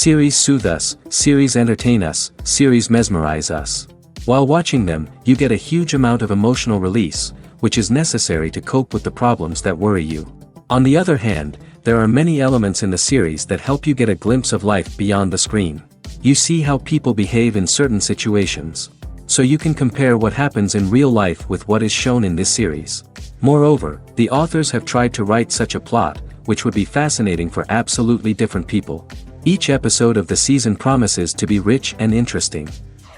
Series soothe us, series entertain us, series mesmerize us. While watching them, you get a huge amount of emotional release, which is necessary to cope with the problems that worry you. On the other hand, there are many elements in the series that help you get a glimpse of life beyond the screen. You see how people behave in certain situations. So you can compare what happens in real life with what is shown in this series. Moreover, the authors have tried to write such a plot, which would be fascinating for absolutely different people. Each episode of the season promises to be rich and interesting.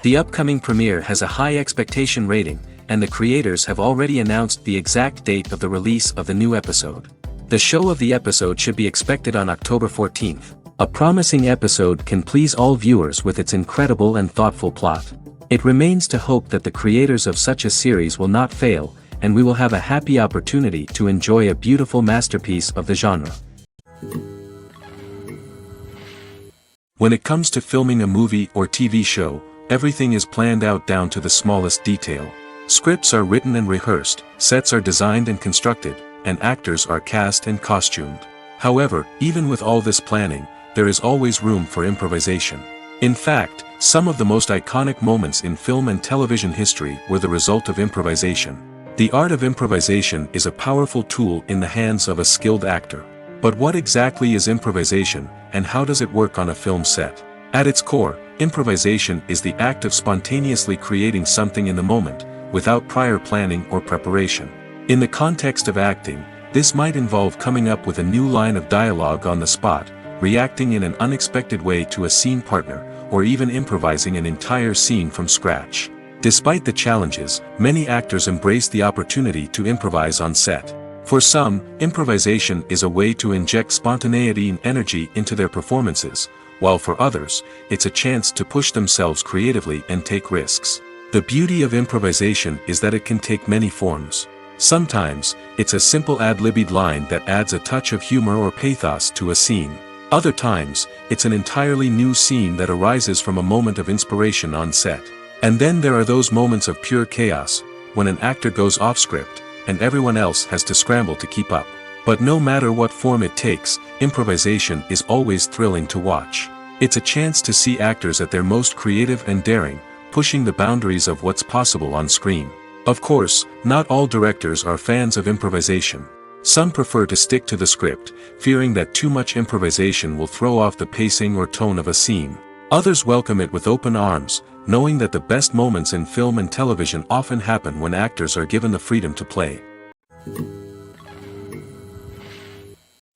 The upcoming premiere has a high expectation rating, and the creators have already announced the exact date of the release of the new episode. The show of the episode should be expected on October 14th. A promising episode can please all viewers with its incredible and thoughtful plot. It remains to hope that the creators of such a series will not fail, and we will have a happy opportunity to enjoy a beautiful masterpiece of the genre. When it comes to filming a movie or TV show, everything is planned out down to the smallest detail. Scripts are written and rehearsed, sets are designed and constructed, and actors are cast and costumed. However, even with all this planning, there is always room for improvisation. In fact, some of the most iconic moments in film and television history were the result of improvisation. The art of improvisation is a powerful tool in the hands of a skilled actor. But what exactly is improvisation, and how does it work on a film set? At its core, improvisation is the act of spontaneously creating something in the moment, without prior planning or preparation. In the context of acting, this might involve coming up with a new line of dialogue on the spot, reacting in an unexpected way to a scene partner, or even improvising an entire scene from scratch. Despite the challenges, many actors embrace the opportunity to improvise on set. For some, improvisation is a way to inject spontaneity and energy into their performances, while for others, it's a chance to push themselves creatively and take risks. The beauty of improvisation is that it can take many forms. Sometimes, it's a simple ad-libbed line that adds a touch of humor or pathos to a scene. Other times, it's an entirely new scene that arises from a moment of inspiration on set. And then there are those moments of pure chaos, when an actor goes off script, and everyone else has to scramble to keep up. But no matter what form it takes, improvisation is always thrilling to watch. It's a chance to see actors at their most creative and daring, pushing the boundaries of what's possible on screen. Of course, not all directors are fans of improvisation. Some prefer to stick to the script, fearing that too much improvisation will throw off the pacing or tone of a scene. Others welcome it with open arms, knowing that the best moments in film and television often happen when actors are given the freedom to play.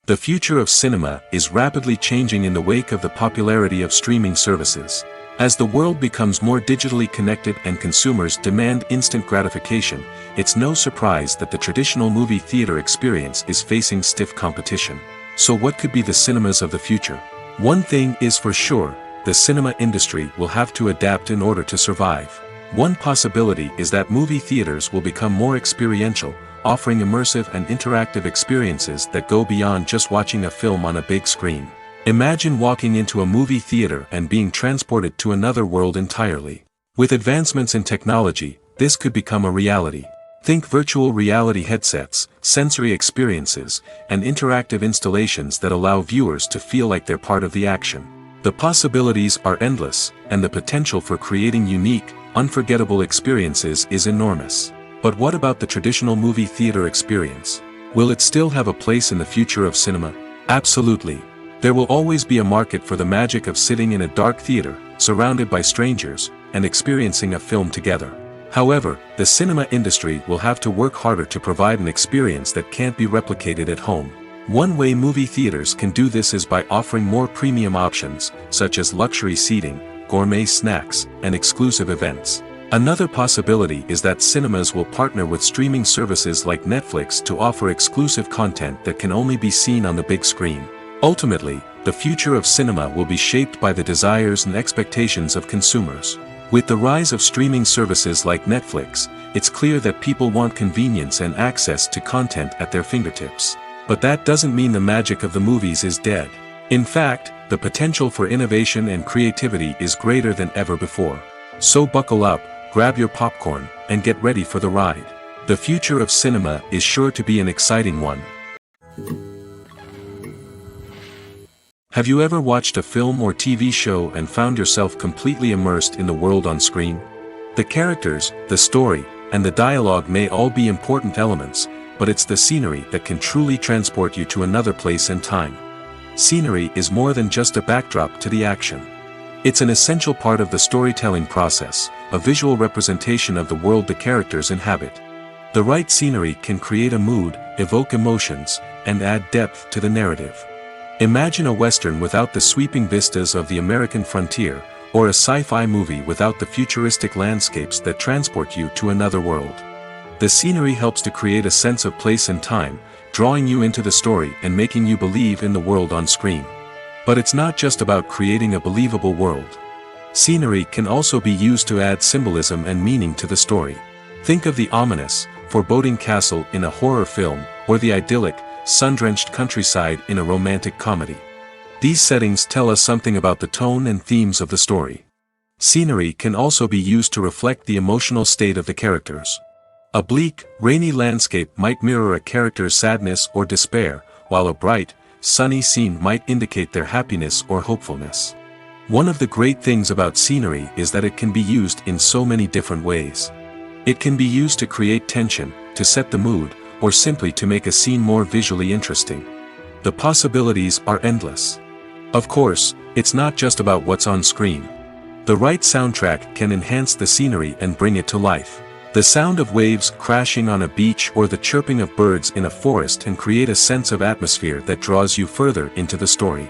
The future of cinema is rapidly changing in the wake of the popularity of streaming services. As the world becomes more digitally connected and consumers demand instant gratification, it's no surprise that the traditional movie theater experience is facing stiff competition. So what could be the cinemas of the future? One thing is for sure, the cinema industry will have to adapt in order to survive. One possibility is that movie theaters will become more experiential, offering immersive and interactive experiences that go beyond just watching a film on a big screen. Imagine walking into a movie theater and being transported to another world entirely. With advancements in technology, this could become a reality. Think virtual reality headsets, sensory experiences, and interactive installations that allow viewers to feel like they're part of the action. The possibilities are endless, and the potential for creating unique, unforgettable experiences is enormous. But what about the traditional movie theater experience? Will it still have a place in the future of cinema? Absolutely. There will always be a market for the magic of sitting in a dark theater, surrounded by strangers, and experiencing a film together. However, the cinema industry will have to work harder to provide an experience that can't be replicated at home. One way movie theaters can do this is by offering more premium options, such as luxury seating, gourmet snacks, and exclusive events. Another possibility is that cinemas will partner with streaming services like Netflix to offer exclusive content that can only be seen on the big screen. Ultimately, the future of cinema will be shaped by the desires and expectations of consumers. With the rise of streaming services like Netflix, it's clear that people want convenience and access to content at their fingertips. But that doesn't mean the magic of the movies is dead. In fact, the potential for innovation and creativity is greater than ever before. So buckle up, grab your popcorn, and get ready for the ride. The future of cinema is sure to be an exciting one. Have you ever watched a film or TV show and found yourself completely immersed in the world on screen? The characters, the story, and the dialogue may all be important elements, but it's the scenery that can truly transport you to another place and time. Scenery is more than just a backdrop to the action. It's an essential part of the storytelling process, a visual representation of the world the characters inhabit. The right scenery can create a mood, evoke emotions, and add depth to the narrative. Imagine a Western without the sweeping vistas of the American frontier, or a sci-fi movie without the futuristic landscapes that transport you to another world. The scenery helps to create a sense of place and time, drawing you into the story and making you believe in the world on screen. But it's not just about creating a believable world. Scenery can also be used to add symbolism and meaning to the story. Think of the ominous, foreboding castle in a horror film, or the idyllic, sun-drenched countryside in a romantic comedy. These settings tell us something about the tone and themes of the story. Scenery can also be used to reflect the emotional state of the characters. A bleak, rainy landscape might mirror a character's sadness or despair, while a bright, sunny scene might indicate their happiness or hopefulness. One of the great things about scenery is that it can be used in so many different ways. It can be used to create tension, to set the mood, or simply to make a scene more visually interesting. The possibilities are endless. Of course, it's not just about what's on screen. The right soundtrack can enhance the scenery and bring it to life. The sound of waves crashing on a beach or the chirping of birds in a forest can create a sense of atmosphere that draws you further into the story.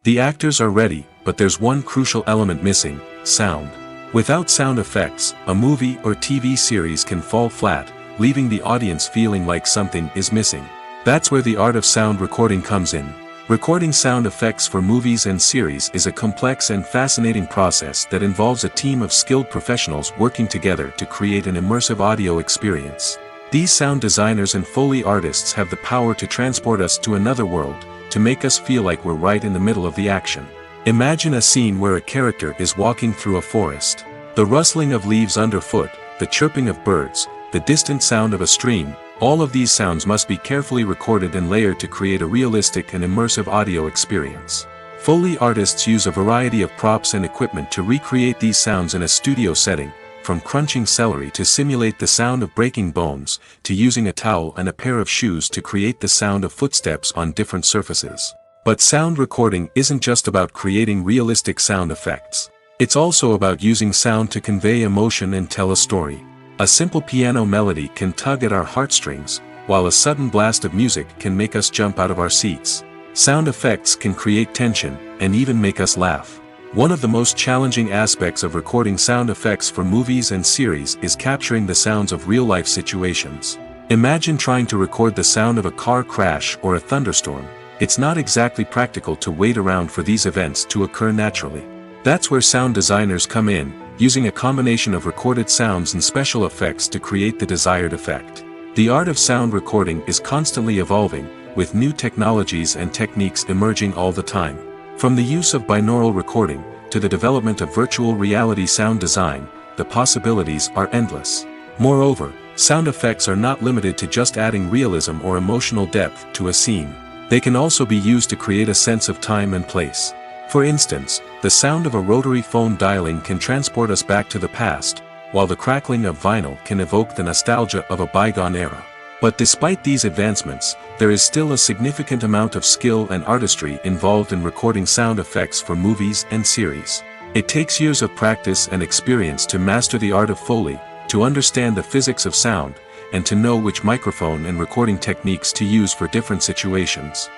The actors are ready, but there's one crucial element missing: sound. Without sound effects, a movie or TV series can fall flat, leaving the audience feeling like something is missing. That's where the art of sound recording comes in. Recording sound effects for movies and series is a complex and fascinating process that involves a team of skilled professionals working together to create an immersive audio experience. These sound designers and Foley artists have the power to transport us to another world, to make us feel like we're right in the middle of the action. Imagine a scene where a character is walking through a forest. The rustling of leaves underfoot, the chirping of birds, the distant sound of a stream, all of these sounds must be carefully recorded and layered to create a realistic and immersive audio experience. Foley artists use a variety of props and equipment to recreate these sounds in a studio setting, from crunching celery to simulate the sound of breaking bones, to using a towel and a pair of shoes to create the sound of footsteps on different surfaces. But sound recording isn't just about creating realistic sound effects. It's also about using sound to convey emotion and tell a story. A simple piano melody can tug at our heartstrings, while a sudden blast of music can make us jump out of our seats. Sound effects can create tension, and even make us laugh. One of the most challenging aspects of recording sound effects for movies and series is capturing the sounds of real-life situations. Imagine trying to record the sound of a car crash or a thunderstorm. It's not exactly practical to wait around for these events to occur naturally. That's where sound designers come in, using a combination of recorded sounds and special effects to create the desired effect. The art of sound recording is constantly evolving, with new technologies and techniques emerging all the time. From the use of binaural recording, to the development of virtual reality sound design, the possibilities are endless. Moreover, sound effects are not limited to just adding realism or emotional depth to a scene. They can also be used to create a sense of time and place. For instance, the sound of a rotary phone dialing can transport us back to the past, while the crackling of vinyl can evoke the nostalgia of a bygone era. But despite these advancements, there is still a significant amount of skill and artistry involved in recording sound effects for movies and series. It takes years of practice and experience to master the art of Foley, to understand the physics of sound, and to know which microphone and recording techniques to use for different situations.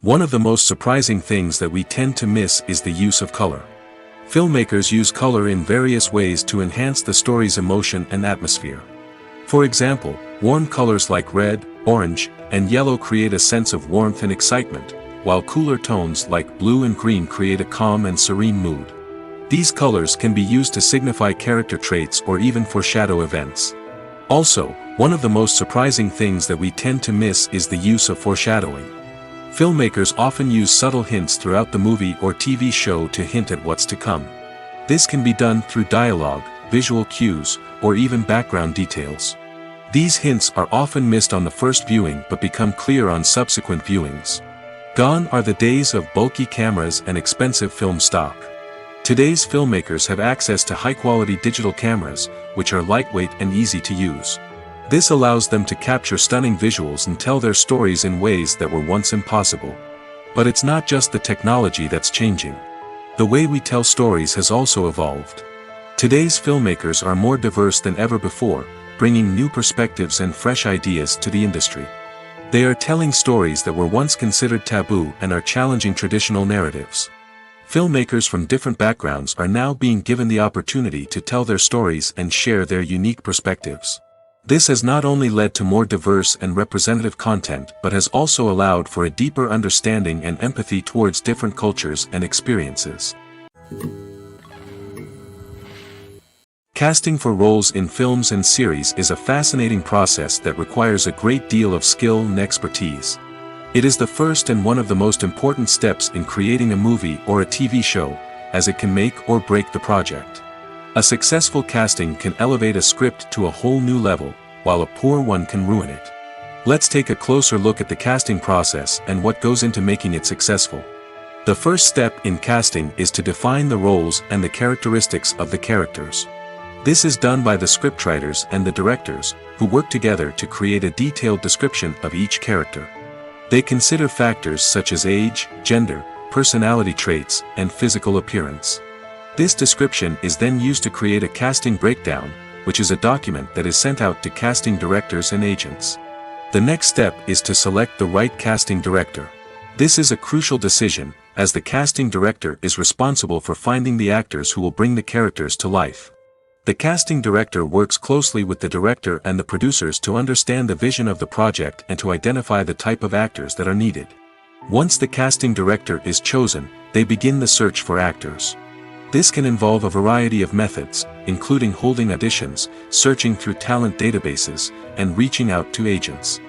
One of the most surprising things that we tend to miss is the use of color. Filmmakers use color in various ways to enhance the story's emotion and atmosphere. For example, warm colors like red, orange, and yellow create a sense of warmth and excitement, while cooler tones like blue and green create a calm and serene mood. These colors can be used to signify character traits or even foreshadow events. Also, one of the most surprising things that we tend to miss is the use of foreshadowing. Filmmakers often use subtle hints throughout the movie or TV show to hint at what's to come. This can be done through dialogue, visual cues, or even background details. These hints are often missed on the first viewing but become clear on subsequent viewings. Gone are the days of bulky cameras and expensive film stock. Today's filmmakers have access to high-quality digital cameras, which are lightweight and easy to use. This allows them to capture stunning visuals and tell their stories in ways that were once impossible. But it's not just the technology that's changing. The way we tell stories has also evolved. Today's filmmakers are more diverse than ever before, bringing new perspectives and fresh ideas to the industry. They are telling stories that were once considered taboo and are challenging traditional narratives. Filmmakers from different backgrounds are now being given the opportunity to tell their stories and share their unique perspectives. This has not only led to more diverse and representative content but has also allowed for a deeper understanding and empathy towards different cultures and experiences. Casting for roles in films and series is a fascinating process that requires a great deal of skill and expertise. It is the first and one of the most important steps in creating a movie or a TV show, as it can make or break the project. A successful casting can elevate a script to a whole new level, while a poor one can ruin it. Let's take a closer look at the casting process and what goes into making it successful. The first step in casting is to define the roles and the characteristics of the characters. This is done by the scriptwriters and the directors, who work together to create a detailed description of each character. They consider factors such as age, gender, personality traits, and physical appearance. This description is then used to create a casting breakdown, which is a document that is sent out to casting directors and agents. The next step is to select the right casting director. This is a crucial decision, as the casting director is responsible for finding the actors who will bring the characters to life. The casting director works closely with the director and the producers to understand the vision of the project and to identify the type of actors that are needed. Once the casting director is chosen, they begin the search for actors. This can involve a variety of methods, including holding auditions, searching through talent databases, and reaching out to agents.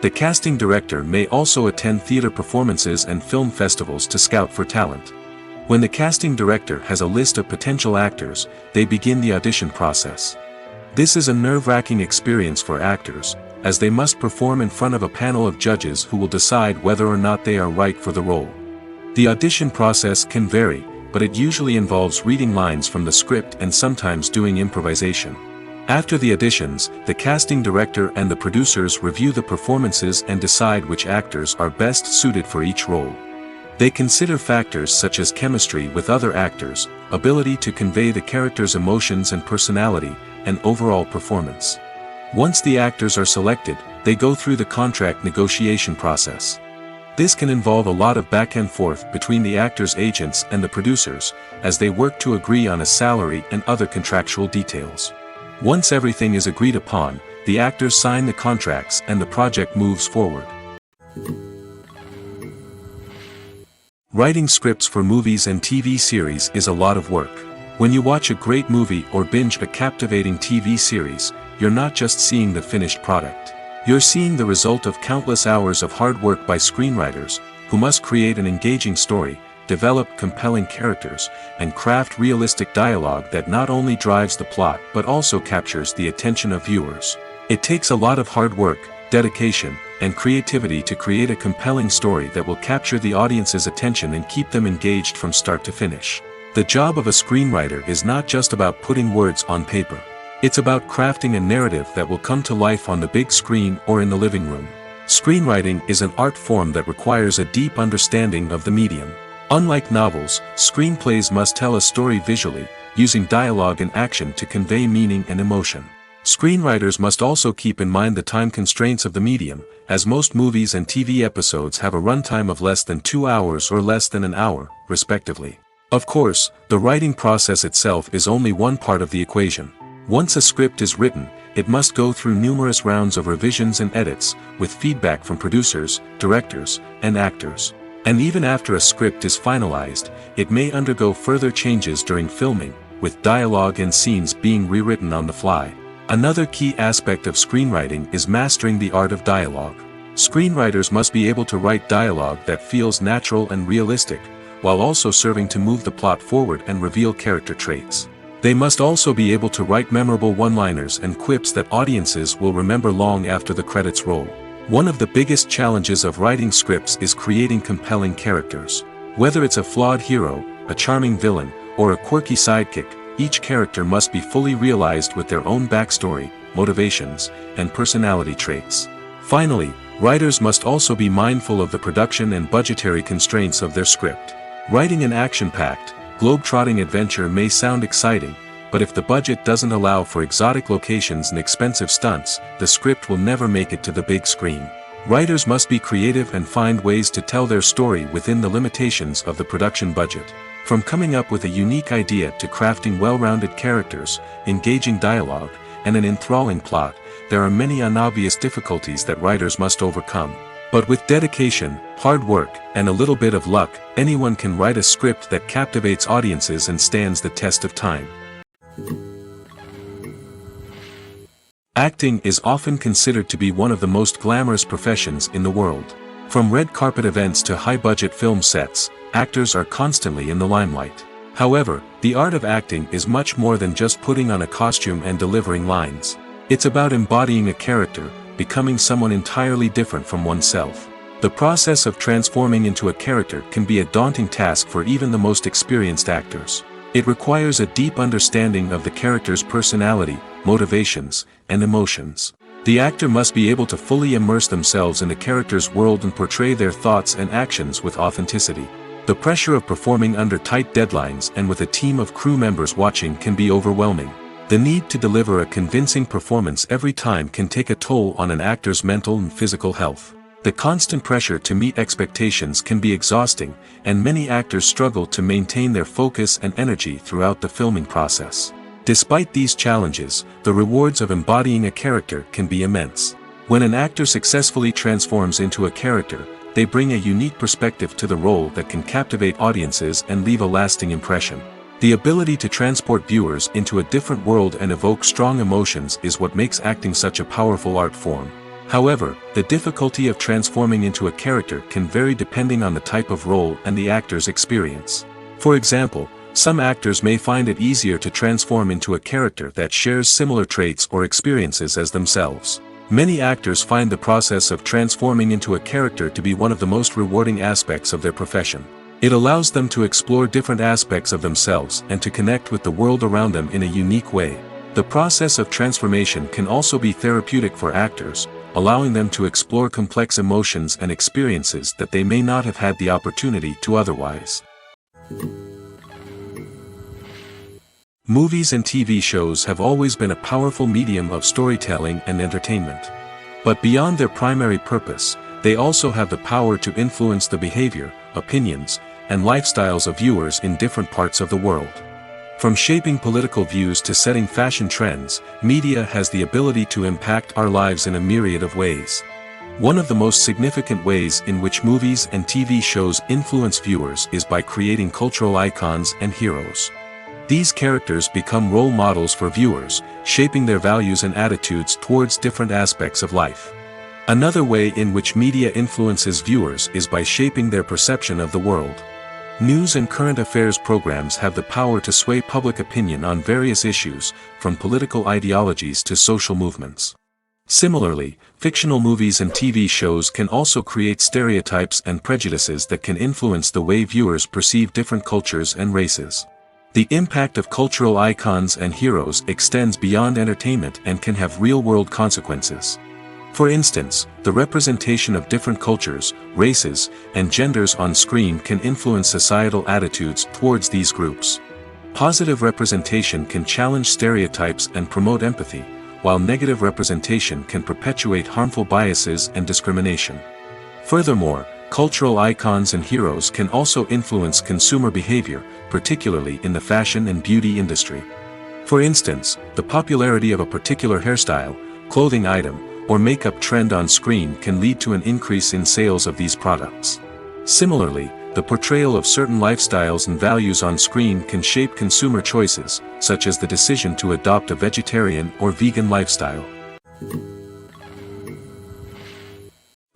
The casting director may also attend theater performances and film festivals to scout for talent. When the casting director has a list of potential actors, they begin the audition process. This is a nerve-wracking experience for actors, as they must perform in front of a panel of judges who will decide whether or not they are right for the role. The audition process can vary, but it usually involves reading lines from the script and sometimes doing improvisation. After the auditions, the casting director and the producers review the performances and decide which actors are best suited for each role. They consider factors such as chemistry with other actors, ability to convey the character's emotions and personality, and overall performance. Once the actors are selected, they go through the contract negotiation process. This can involve a lot of back and forth between the actors' agents and the producers, as they work to agree on a salary and other contractual details. Once everything is agreed upon, the actors sign the contracts and the project moves forward. Writing scripts for movies and TV series is a lot of work. When you watch a great movie or binge a captivating TV series, you're not just seeing the finished product. You're seeing the result of countless hours of hard work by screenwriters, who must create an engaging story, develop compelling characters, and craft realistic dialogue that not only drives the plot but also captures the attention of viewers. It takes a lot of hard work, dedication, and creativity to create a compelling story that will capture the audience's attention and keep them engaged from start to finish. The job of a screenwriter is not just about putting words on paper. It's about crafting a narrative that will come to life on the big screen or in the living room. Screenwriting is an art form that requires a deep understanding of the medium. Unlike novels, screenplays must tell a story visually, using dialogue and action to convey meaning and emotion. Screenwriters must also keep in mind the time constraints of the medium, as most movies and TV episodes have a runtime of less than 2 hours or less than an hour, respectively. Of course, the writing process itself is only one part of the equation. Once a script is written, it must go through numerous rounds of revisions and edits, with feedback from producers, directors, and actors. And even after a script is finalized, it may undergo further changes during filming, with dialogue and scenes being rewritten on the fly. Another key aspect of screenwriting is mastering the art of dialogue. Screenwriters must be able to write dialogue that feels natural and realistic, while also serving to move the plot forward and reveal character traits. They must also be able to write memorable one-liners and quips that audiences will remember long after the credits roll. One of the biggest challenges of writing scripts is creating compelling characters. Whether it's a flawed hero, a charming villain, or a quirky sidekick, each character must be fully realized with their own backstory, motivations, and personality traits. Finally, writers must also be mindful of the production and budgetary constraints of their script. Writing an action-packed, globe-trotting adventure may sound exciting, but if the budget doesn't allow for exotic locations and expensive stunts, the script will never make it to the big screen. Writers must be creative and find ways to tell their story within the limitations of the production budget. From coming up with a unique idea to crafting well-rounded characters, engaging dialogue, and an enthralling plot, there are many unobvious difficulties that writers must overcome. But with dedication, hard work, and a little bit of luck, anyone can write a script that captivates audiences and stands the test of time. Acting is often considered to be one of the most glamorous professions in the world. From red carpet events to high-budget film sets, actors are constantly in the limelight. However, the art of acting is much more than just putting on a costume and delivering lines. It's about embodying a character, becoming someone entirely different from oneself. The process of transforming into a character can be a daunting task for even the most experienced actors. It requires a deep understanding of the character's personality, motivations, and emotions. The actor must be able to fully immerse themselves in the character's world and portray their thoughts and actions with authenticity. The pressure of performing under tight deadlines and with a team of crew members watching can be overwhelming. The need to deliver a convincing performance every time can take a toll on an actor's mental and physical health. The constant pressure to meet expectations can be exhausting, and many actors struggle to maintain their focus and energy throughout the filming process. Despite these challenges, the rewards of embodying a character can be immense. When an actor successfully transforms into a character, they bring a unique perspective to the role that can captivate audiences and leave a lasting impression. The ability to transport viewers into a different world and evoke strong emotions is what makes acting such a powerful art form. However, the difficulty of transforming into a character can vary depending on the type of role and the actor's experience. For example, some actors may find it easier to transform into a character that shares similar traits or experiences as themselves. Many actors find the process of transforming into a character to be one of the most rewarding aspects of their profession. It allows them to explore different aspects of themselves and to connect with the world around them in a unique way. The process of transformation can also be therapeutic for actors, allowing them to explore complex emotions and experiences that they may not have had the opportunity to otherwise. Movies and TV shows have always been a powerful medium of storytelling and entertainment. But beyond their primary purpose, they also have the power to influence the behavior, opinions, and lifestyles of viewers in different parts of the world. From shaping political views to setting fashion trends, media has the ability to impact our lives in a myriad of ways. One of the most significant ways in which movies and TV shows influence viewers is by creating cultural icons and heroes. These characters become role models for viewers, shaping their values and attitudes towards different aspects of life. Another way in which media influences viewers is by shaping their perception of the world. News and current affairs programs have the power to sway public opinion on various issues, from political ideologies to social movements. Similarly, fictional movies and TV shows can also create stereotypes and prejudices that can influence the way viewers perceive different cultures and races. The impact of cultural icons and heroes extends beyond entertainment and can have real-world consequences. For instance, the representation of different cultures, races, and genders on screen can influence societal attitudes towards these groups. Positive representation can challenge stereotypes and promote empathy, while negative representation can perpetuate harmful biases and discrimination. Furthermore, cultural icons and heroes can also influence consumer behavior, particularly in the fashion and beauty industry. For instance, the popularity of a particular hairstyle, clothing item, or makeup trend on screen can lead to an increase in sales of these products. Similarly, the portrayal of certain lifestyles and values on screen can shape consumer choices, such as the decision to adopt a vegetarian or vegan lifestyle.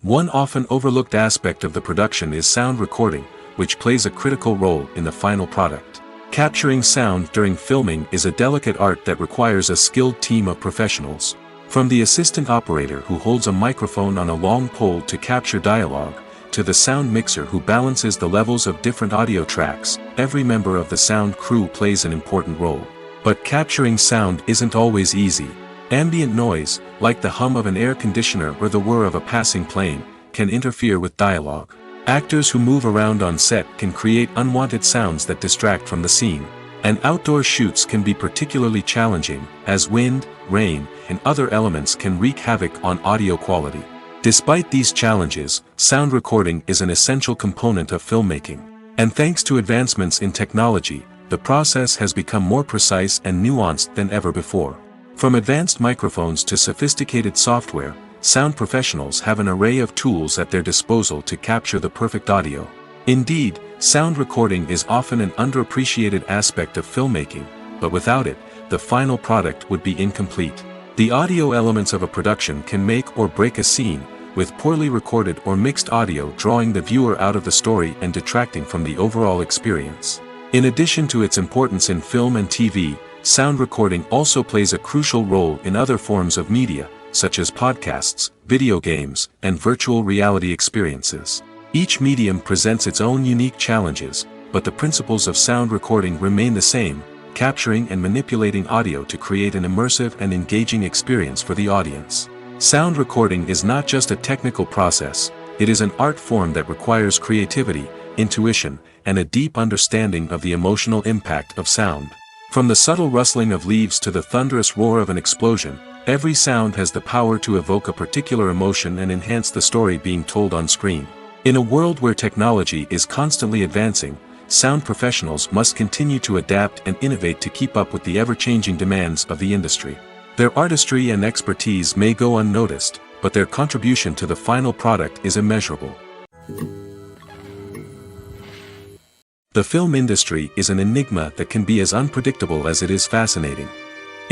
One often overlooked aspect of the production is sound recording, which plays a critical role in the final product. Capturing sound during filming is a delicate art that requires a skilled team of professionals. From the assistant operator who holds a microphone on a long pole to capture dialogue, to the sound mixer who balances the levels of different audio tracks, every member of the sound crew plays an important role. But capturing sound isn't always easy. Ambient noise, like the hum of an air conditioner or the whir of a passing plane, can interfere with dialogue. Actors who move around on set can create unwanted sounds that distract from the scene. And outdoor shoots can be particularly challenging, as wind, rain, and other elements can wreak havoc on audio quality. Despite these challenges, sound recording is an essential component of filmmaking. And thanks to advancements in technology, the process has become more precise and nuanced than ever before. From advanced microphones to sophisticated software, sound professionals have an array of tools at their disposal to capture the perfect audio. Indeed, sound recording is often an underappreciated aspect of filmmaking, but without it, the final product would be incomplete. The audio elements of a production can make or break a scene, with poorly recorded or mixed audio drawing the viewer out of the story and detracting from the overall experience. In addition to its importance in film and TV, sound recording also plays a crucial role in other forms of media, such as podcasts, video games, and virtual reality experiences. Each medium presents its own unique challenges, but the principles of sound recording remain the same, capturing and manipulating audio to create an immersive and engaging experience for the audience. Sound recording is not just a technical process, it is an art form that requires creativity, intuition, and a deep understanding of the emotional impact of sound. From the subtle rustling of leaves to the thunderous roar of an explosion, every sound has the power to evoke a particular emotion and enhance the story being told on screen. In a world where technology is constantly advancing, sound professionals must continue to adapt and innovate to keep up with the ever-changing demands of the industry. Their artistry and expertise may go unnoticed, but their contribution to the final product is immeasurable. The film industry is an enigma that can be as unpredictable as it is fascinating.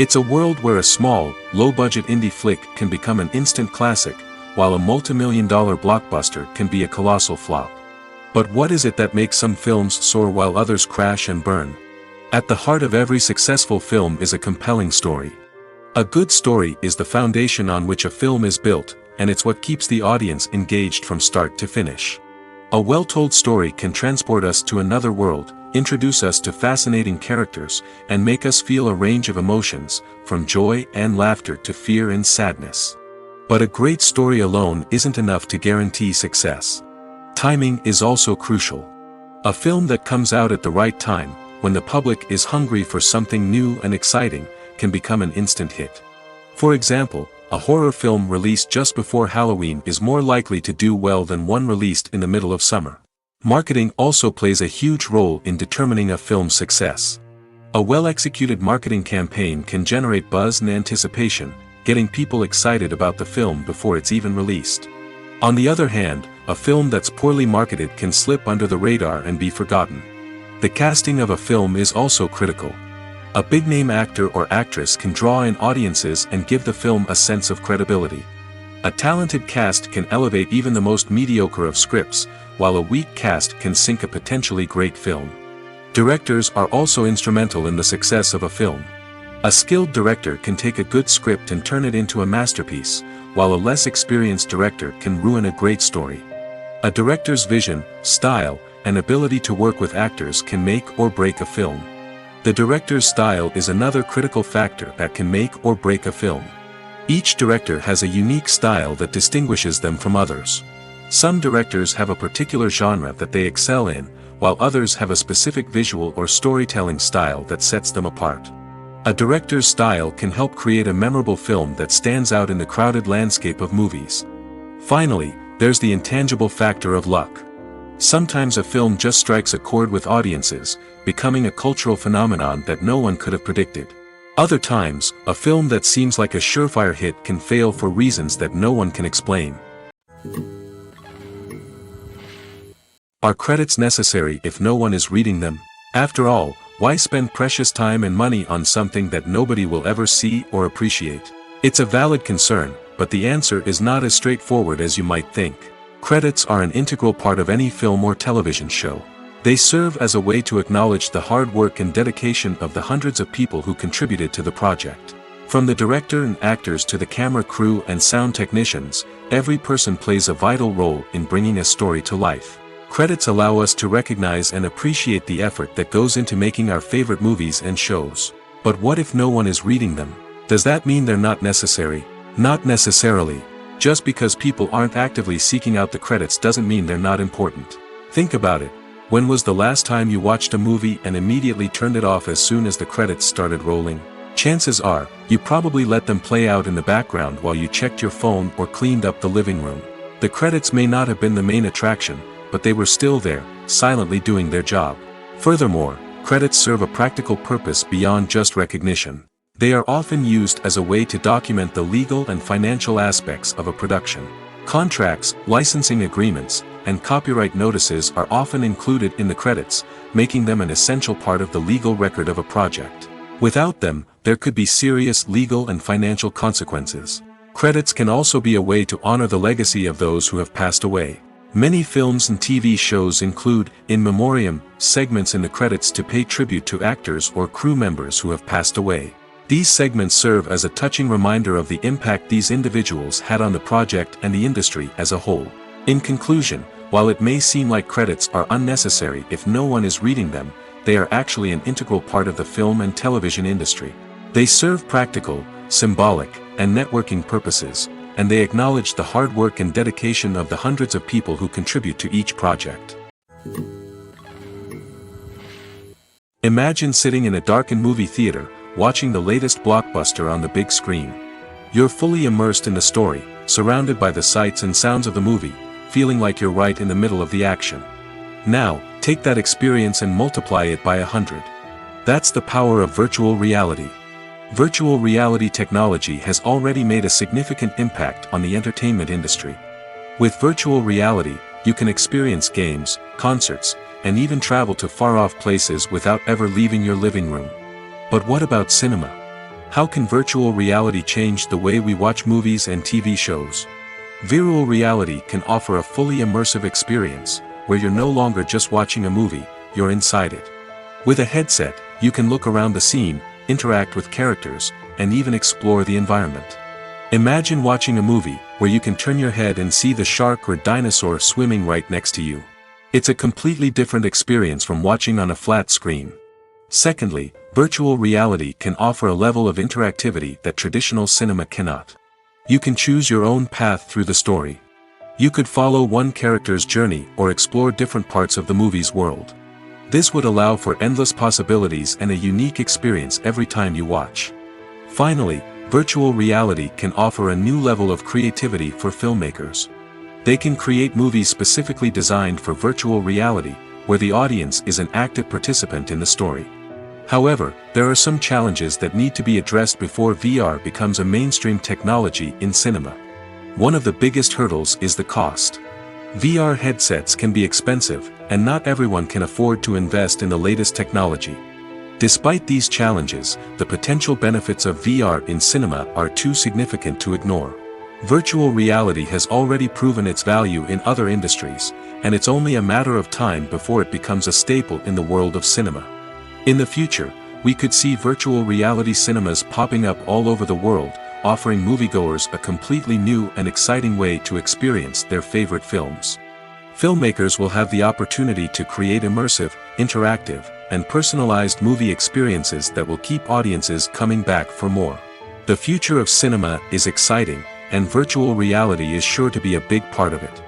It's a world where a small, low-budget indie flick can become an instant classic, while a multi-million-dollar blockbuster can be a colossal flop. But what is it that makes some films soar while others crash and burn? At the heart of every successful film is a compelling story. A good story is the foundation on which a film is built, and it's what keeps the audience engaged from start to finish. A well-told story can transport us to another world, introduce us to fascinating characters, and make us feel a range of emotions, from joy and laughter to fear and sadness. But a great story alone isn't enough to guarantee success. Timing is also crucial. A film that comes out at the right time, when the public is hungry for something new and exciting, can become an instant hit. For example, a horror film released just before Halloween is more likely to do well than one released in the middle of summer. Marketing also plays a huge role in determining a film's success. A well-executed marketing campaign can generate buzz and anticipation, getting people excited about the film before it's even released. On the other hand, a film that's poorly marketed can slip under the radar and be forgotten. The casting of a film is also critical. A big-name actor or actress can draw in audiences and give the film a sense of credibility. A talented cast can elevate even the most mediocre of scripts, while a weak cast can sink a potentially great film. Directors are also instrumental in the success of a film. A skilled director can take a good script and turn it into a masterpiece, while a less experienced director can ruin a great story. A director's vision, style, and ability to work with actors can make or break a film. The director's style is another critical factor that can make or break a film. Each director has a unique style that distinguishes them from others. Some directors have a particular genre that they excel in, while others have a specific visual or storytelling style that sets them apart. A director's style can help create a memorable film that stands out in the crowded landscape of movies. Finally, there's the intangible factor of luck. Sometimes a film just strikes a chord with audiences, becoming a cultural phenomenon that no one could have predicted. Other times, a film that seems like a surefire hit can fail for reasons that no one can explain. Are credits necessary if no one is reading them? After all, why spend precious time and money on something that nobody will ever see or appreciate? It's a valid concern, but the answer is not as straightforward as you might think. Credits are an integral part of any film or television show. They serve as a way to acknowledge the hard work and dedication of the hundreds of people who contributed to the project. From the director and actors to the camera crew and sound technicians, every person plays a vital role in bringing a story to life. Credits allow us to recognize and appreciate the effort that goes into making our favorite movies and shows. But what if no one is reading them? Does that mean they're not necessary? Not necessarily. Just because people aren't actively seeking out the credits doesn't mean they're not important. Think about it. When was the last time you watched a movie and immediately turned it off as soon as the credits started rolling? Chances are, you probably let them play out in the background while you checked your phone or cleaned up the living room. The credits may not have been the main attraction, but they were still there, silently doing their job. Furthermore, credits serve a practical purpose beyond just recognition. They are often used as a way to document the legal and financial aspects of a production. Contracts, licensing agreements, and copyright notices are often included in the credits, making them an essential part of the legal record of a project. Without them, there could be serious legal and financial consequences. Credits can also be a way to honor the legacy of those who have passed away. Many films and TV shows include, in memoriam, segments in the credits to pay tribute to actors or crew members who have passed away. These segments serve as a touching reminder of the impact these individuals had on the project and the industry as a whole. In conclusion, while it may seem like credits are unnecessary if no one is reading them, they are actually an integral part of the film and television industry. They serve practical, symbolic, and networking purposes, and they acknowledge the hard work and dedication of the hundreds of people who contribute to each project. Imagine sitting in a darkened movie theater, watching the latest blockbuster on the big screen. You're fully immersed in the story, surrounded by the sights and sounds of the movie, feeling like you're right in the middle of the action. Now, take that experience and multiply it by 100. That's the power of virtual reality. Virtual reality technology has already made a significant impact on the entertainment industry. With virtual reality, you can experience games, concerts, and even travel to far-off places without ever leaving your living room. But what about cinema? How can virtual reality change the way we watch movies and TV shows? Virtual reality can offer a fully immersive experience, where you're no longer just watching a movie, you're inside it. With a headset, you can look around the scene, interact with characters, and even explore the environment. Imagine watching a movie where you can turn your head and see the shark or dinosaur swimming right next to you. It's a completely different experience from watching on a flat screen. Secondly, virtual reality can offer a level of interactivity that traditional cinema cannot. You can choose your own path through the story. You could follow one character's journey or explore different parts of the movie's world. This would allow for endless possibilities and a unique experience every time you watch. Finally, virtual reality can offer a new level of creativity for filmmakers. They can create movies specifically designed for virtual reality, where the audience is an active participant in the story. However, there are some challenges that need to be addressed before VR becomes a mainstream technology in cinema. One of the biggest hurdles is the cost. VR headsets can be expensive, and not everyone can afford to invest in the latest technology. Despite these challenges, the potential benefits of VR in cinema are too significant to ignore. Virtual reality has already proven its value in other industries, and it's only a matter of time before it becomes a staple in the world of cinema. In the future, we could see virtual reality cinemas popping up all over the world, offering moviegoers a completely new and exciting way to experience their favorite films. Filmmakers will have the opportunity to create immersive, interactive, and personalized movie experiences that will keep audiences coming back for more. The future of cinema is exciting, and virtual reality is sure to be a big part of it.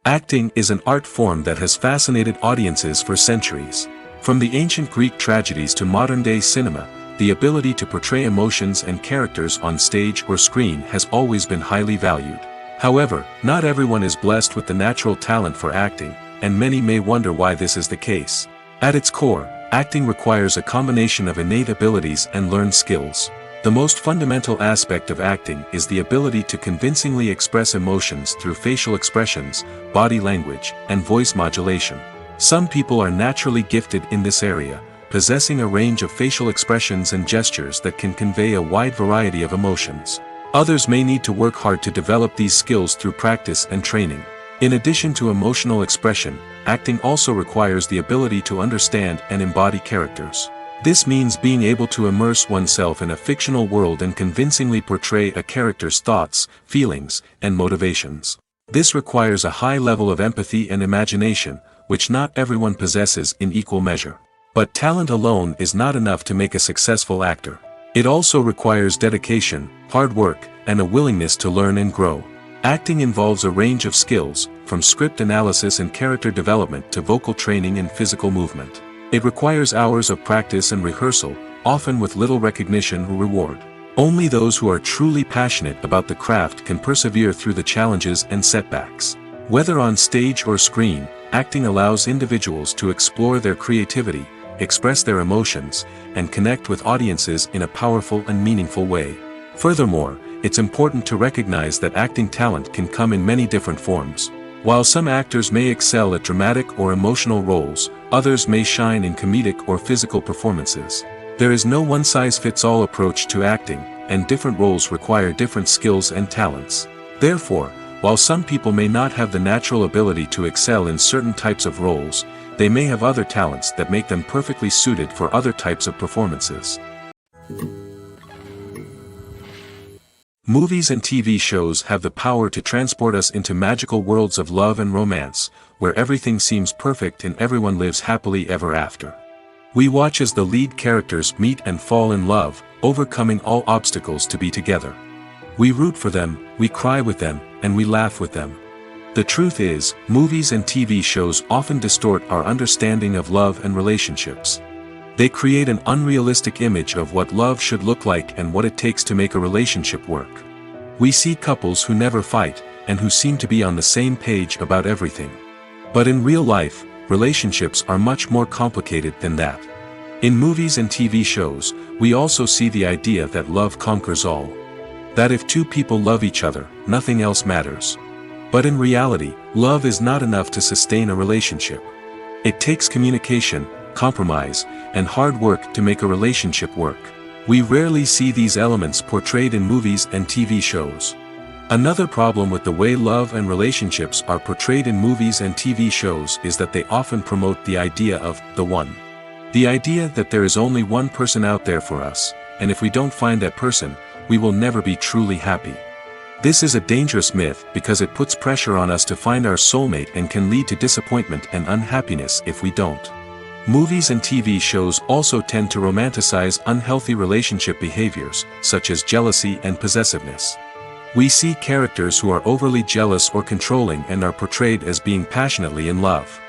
Acting is an art form that has fascinated audiences for centuries. From the ancient Greek tragedies to modern-day cinema, the ability to portray emotions and characters on stage or screen has always been highly valued. However, not everyone is blessed with the natural talent for acting, and many may wonder why this is the case. At its core, acting requires a combination of innate abilities and learned skills. The most fundamental aspect of acting is the ability to convincingly express emotions through facial expressions, body language, and voice modulation. Some people are naturally gifted in this area, possessing a range of facial expressions and gestures that can convey a wide variety of emotions. Others may need to work hard to develop these skills through practice and training. In addition to emotional expression, acting also requires the ability to understand and embody characters. This means being able to immerse oneself in a fictional world and convincingly portray a character's thoughts, feelings, and motivations. This requires a high level of empathy and imagination, which not everyone possesses in equal measure. But talent alone is not enough to make a successful actor. It also requires dedication, hard work, and a willingness to learn and grow. Acting involves a range of skills, from script analysis and character development to vocal training and physical movement. It requires hours of practice and rehearsal, often with little recognition or reward. Only those who are truly passionate about the craft can persevere through the challenges and setbacks. Whether on stage or screen, acting allows individuals to explore their creativity, express their emotions, and connect with audiences in a powerful and meaningful way. Furthermore, it's important to recognize that acting talent can come in many different forms. While some actors may excel at dramatic or emotional roles, others may shine in comedic or physical performances. There is no one-size-fits-all approach to acting, and different roles require different skills and talents. Therefore, while some people may not have the natural ability to excel in certain types of roles, they may have other talents that make them perfectly suited for other types of performances. Movies and TV shows have the power to transport us into magical worlds of love and romance, where everything seems perfect and everyone lives happily ever after. We watch as the lead characters meet and fall in love, overcoming all obstacles to be together. We root for them, we cry with them, and we laugh with them. The truth is, movies and TV shows often distort our understanding of love and relationships. They create an unrealistic image of what love should look like and what it takes to make a relationship work. We see couples who never fight, and who seem to be on the same page about everything. But in real life, relationships are much more complicated than that. In movies and TV shows, we also see the idea that love conquers all. That if two people love each other, nothing else matters. But in reality, love is not enough to sustain a relationship. It takes communication, compromise, and hard work to make a relationship work. We rarely see these elements portrayed in movies and TV shows. Another problem with the way love and relationships are portrayed in movies and TV shows is that they often promote the idea of the one. The idea that there is only one person out there for us, and if we don't find that person, we will never be truly happy. This is a dangerous myth because it puts pressure on us to find our soulmate and can lead to disappointment and unhappiness if we don't. Movies and TV shows also tend to romanticize unhealthy relationship behaviors, such as jealousy and possessiveness. We see characters who are overly jealous or controlling and are portrayed as being passionately in love.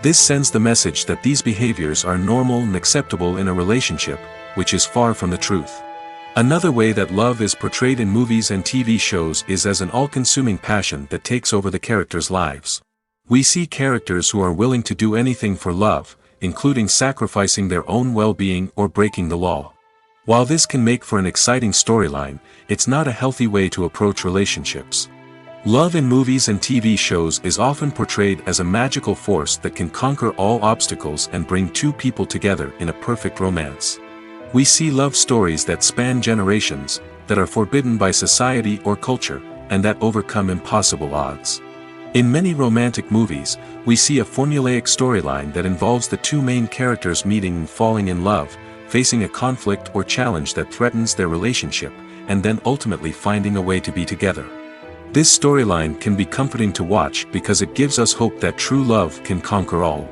This sends the message that these behaviors are normal and acceptable in a relationship, which is far from the truth. Another way that love is portrayed in movies and TV shows is as an all-consuming passion that takes over the characters' lives. We see characters who are willing to do anything for love, including sacrificing their own well-being or breaking the law. While this can make for an exciting storyline, it's not a healthy way to approach relationships. Love in movies and TV shows is often portrayed as a magical force that can conquer all obstacles and bring two people together in a perfect romance. We see love stories that span generations, that are forbidden by society or culture, and that overcome impossible odds. In many romantic movies, we see a formulaic storyline that involves the two main characters meeting and falling in love, facing a conflict or challenge that threatens their relationship, and then ultimately finding a way to be together. This storyline can be comforting to watch because it gives us hope that true love can conquer all.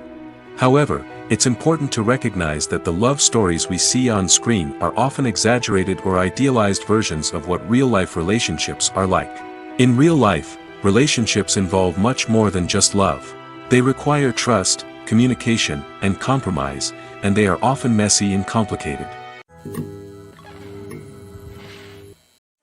However, it's important to recognize that the love stories we see on screen are often exaggerated or idealized versions of what real-life relationships are like. In real life, relationships involve much more than just love. They require trust, communication, and compromise, and they are often messy and complicated.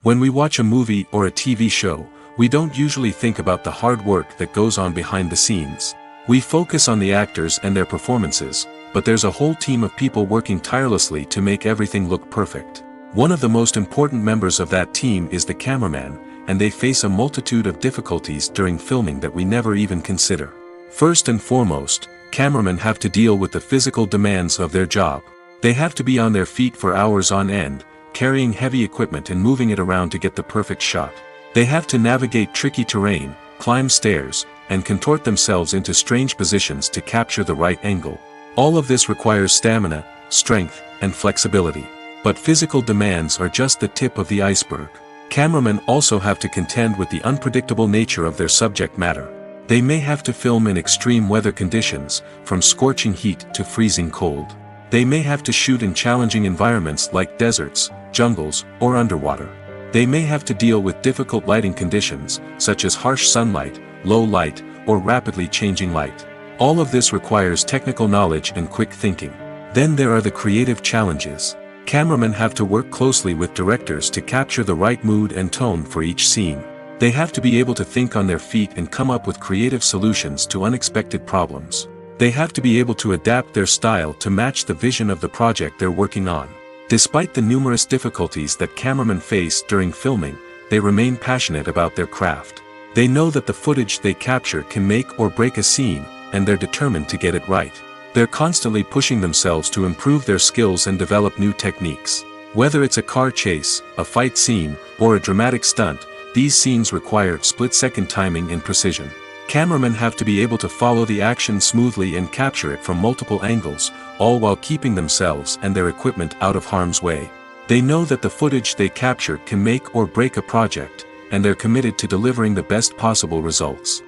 When we watch a movie or a TV show, we don't usually think about the hard work that goes on behind the scenes. We focus on the actors and their performances, but there's a whole team of people working tirelessly to make everything look perfect. One of the most important members of that team is the cameraman, and they face a multitude of difficulties during filming that we never even consider. First and foremost, cameramen have to deal with the physical demands of their job. They have to be on their feet for hours on end, carrying heavy equipment and moving it around to get the perfect shot. They have to navigate tricky terrain, climb stairs, and contort themselves into strange positions to capture the right angle. All of this requires stamina, strength, and flexibility. But physical demands are just the tip of the iceberg. Cameramen also have to contend with the unpredictable nature of their subject matter. They may have to film in extreme weather conditions, from scorching heat to freezing cold. They may have to shoot in challenging environments like deserts, jungles, or underwater. They may have to deal with difficult lighting conditions, such as harsh sunlight, low light, or rapidly changing light. All of this requires technical knowledge and quick thinking. Then there are the creative challenges. Cameramen have to work closely with directors to capture the right mood and tone for each scene. They have to be able to think on their feet and come up with creative solutions to unexpected problems. They have to be able to adapt their style to match the vision of the project they're working on. Despite the numerous difficulties that cameramen face during filming, they remain passionate about their craft. They know that the footage they capture can make or break a scene, and they're determined to get it right. They're constantly pushing themselves to improve their skills and develop new techniques. Whether it's a car chase, a fight scene, or a dramatic stunt, these scenes require split-second timing and precision. Cameramen have to be able to follow the action smoothly and capture it from multiple angles, all while keeping themselves and their equipment out of harm's way. They know that the footage they capture can make or break a project, and they're committed to delivering the best possible results.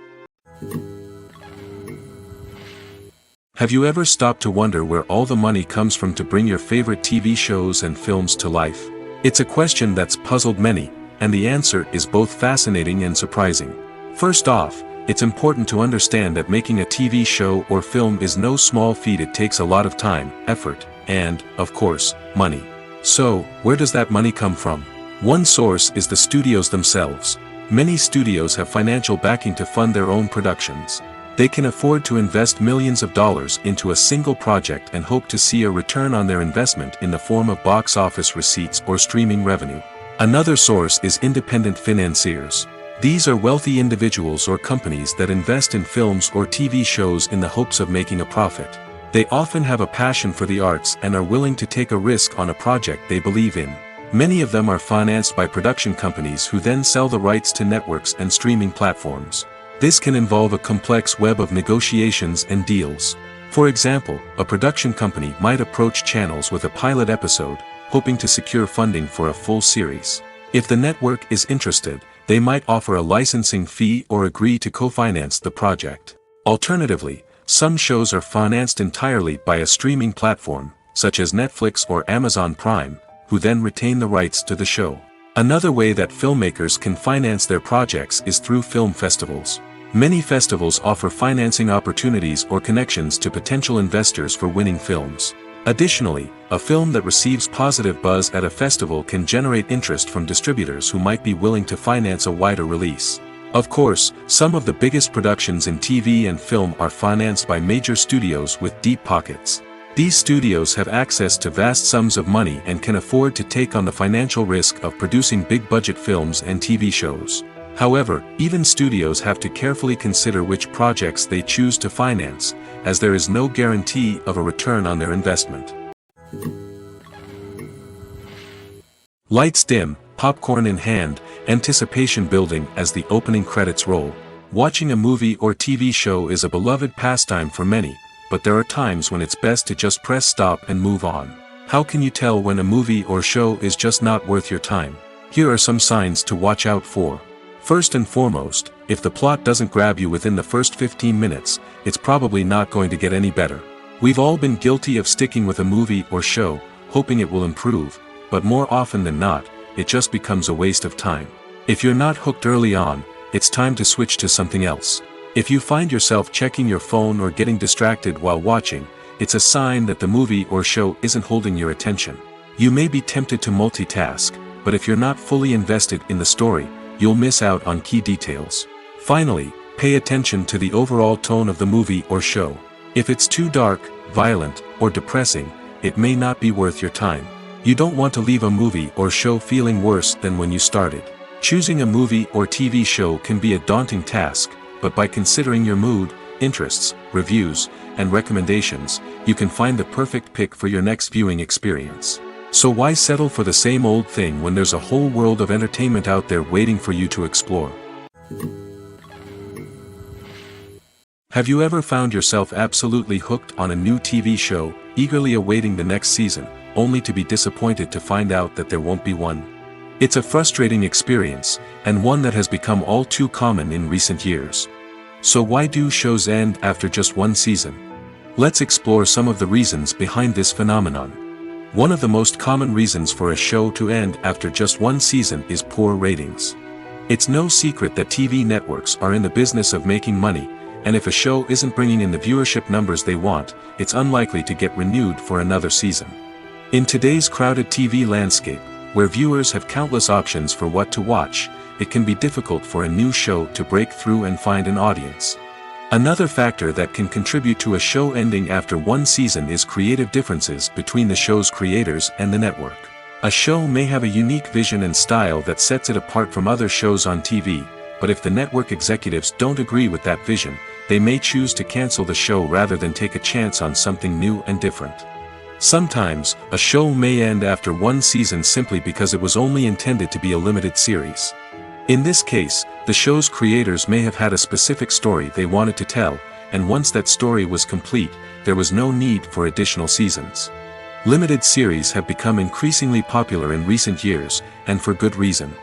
Have you ever stopped to wonder where all the money comes from to bring your favorite TV shows and films to life? It's a question that's puzzled many, and the answer is both fascinating and surprising. First off, it's important to understand that making a TV show or film is no small feat. It takes a lot of time, effort, and, of course, money. So, where does that money come from? One source is the studios themselves. Many studios have financial backing to fund their own productions. They can afford to invest millions of dollars into a single project and hope to see a return on their investment in the form of box office receipts or streaming revenue. Another source is independent financiers. These are wealthy individuals or companies that invest in films or TV shows in the hopes of making a profit. They often have a passion for the arts and are willing to take a risk on a project they believe in. Many of them are financed by production companies who then sell the rights to networks and streaming platforms. This can involve a complex web of negotiations and deals. For example, a production company might approach channels with a pilot episode, hoping to secure funding for a full series. If the network is interested, they might offer a licensing fee or agree to co-finance the project. Alternatively, some shows are financed entirely by a streaming platform, such as Netflix or Amazon Prime, who then retain the rights to the show. Another way that filmmakers can finance their projects is through film festivals. Many festivals offer financing opportunities or connections to potential investors for winning films. Additionally, a film that receives positive buzz at a festival can generate interest from distributors who might be willing to finance a wider release. Of course, some of the biggest productions in TV and film are financed by major studios with deep pockets. These studios have access to vast sums of money and can afford to take on the financial risk of producing big-budget films and TV shows. However, even studios have to carefully consider which projects they choose to finance, as there is no guarantee of a return on their investment. Lights dim, popcorn in hand, anticipation building as the opening credits roll. Watching a movie or TV show is a beloved pastime for many, but there are times when it's best to just press stop and move on. How can you tell when a movie or show is just not worth your time? Here are some signs to watch out for. First and foremost, if the plot doesn't grab you within the first 15 minutes, it's probably not going to get any better. We've all been guilty of sticking with a movie or show, hoping it will improve, but more often than not, it just becomes a waste of time. If you're not hooked early on, it's time to switch to something else. If you find yourself checking your phone or getting distracted while watching, it's a sign that the movie or show isn't holding your attention. You may be tempted to multitask, but if you're not fully invested in the story, you'll miss out on key details. Finally, pay attention to the overall tone of the movie or show. If it's too dark, violent, or depressing, it may not be worth your time. You don't want to leave a movie or show feeling worse than when you started. Choosing a movie or TV show can be a daunting task, but by considering your mood, interests, reviews, and recommendations, you can find the perfect pick for your next viewing experience. So why settle for the same old thing when there's a whole world of entertainment out there waiting for you to explore? Have you ever found yourself absolutely hooked on a new TV show, eagerly awaiting the next season, only to be disappointed to find out that there won't be one? It's a frustrating experience, and one that has become all too common in recent years. So why do shows end after just one season? Let's explore some of the reasons behind this phenomenon. One of the most common reasons for a show to end after just one season is poor ratings. It's no secret that TV networks are in the business of making money, and if a show isn't bringing in the viewership numbers they want, it's unlikely to get renewed for another season. In today's crowded TV landscape, where viewers have countless options for what to watch, it can be difficult for a new show to break through and find an audience. Another factor that can contribute to a show ending after one season is creative differences between the show's creators and the network. A show may have a unique vision and style that sets it apart from other shows on TV, but if the network executives don't agree with that vision, they may choose to cancel the show rather than take a chance on something new and different. Sometimes, a show may end after one season simply because it was only intended to be a limited series. In this case, the show's creators may have had a specific story they wanted to tell, and once that story was complete, there was no need for additional seasons. Limited series have become increasingly popular in recent years, and for good reason.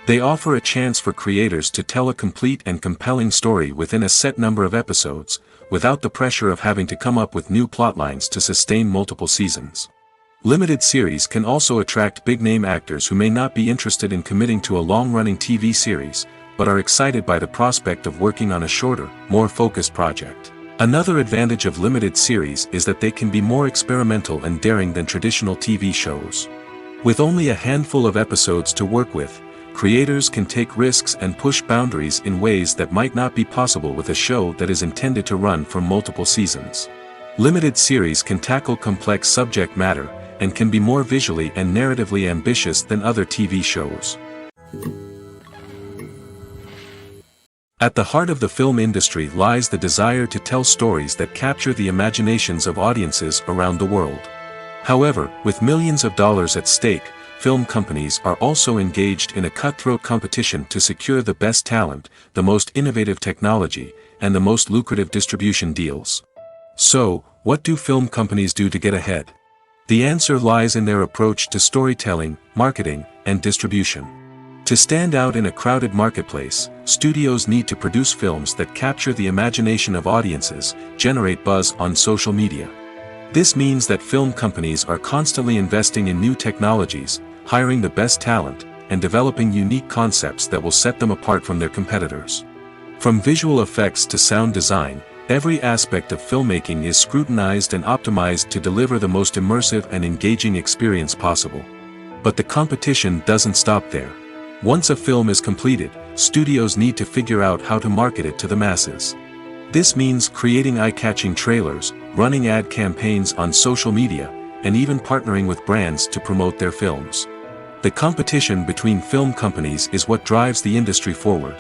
They offer a chance for creators to tell a complete and compelling story within a set number of episodes, without the pressure of having to come up with new plotlines to sustain multiple seasons. Limited series can also attract big-name actors who may not be interested in committing to a long-running TV series, but are excited by the prospect of working on a shorter, more focused project. Another advantage of limited series is that they can be more experimental and daring than traditional TV shows. With only a handful of episodes to work with, creators can take risks and push boundaries in ways that might not be possible with a show that is intended to run for multiple seasons. Limited series can tackle complex subject matter, and can be more visually and narratively ambitious than other TV shows. At the heart of the film industry lies the desire to tell stories that capture the imaginations of audiences around the world. However, with millions of dollars at stake, film companies are also engaged in a cutthroat competition to secure the best talent, the most innovative technology, and the most lucrative distribution deals. So, what do film companies do to get ahead? The answer lies in their approach to storytelling, marketing, and distribution. To stand out in a crowded marketplace, studios need to produce films that capture the imagination of audiences, generate buzz on social media. This means that film companies are constantly investing in new technologies, hiring the best talent, and developing unique concepts that will set them apart from their competitors. From visual effects to sound design, every aspect of filmmaking is scrutinized and optimized to deliver the most immersive and engaging experience possible. But the competition doesn't stop there. Once a film is completed, studios need to figure out how to market it to the masses. This means creating eye-catching trailers, running ad campaigns on social media, and even partnering with brands to promote their films. The competition between film companies is what drives the industry forward.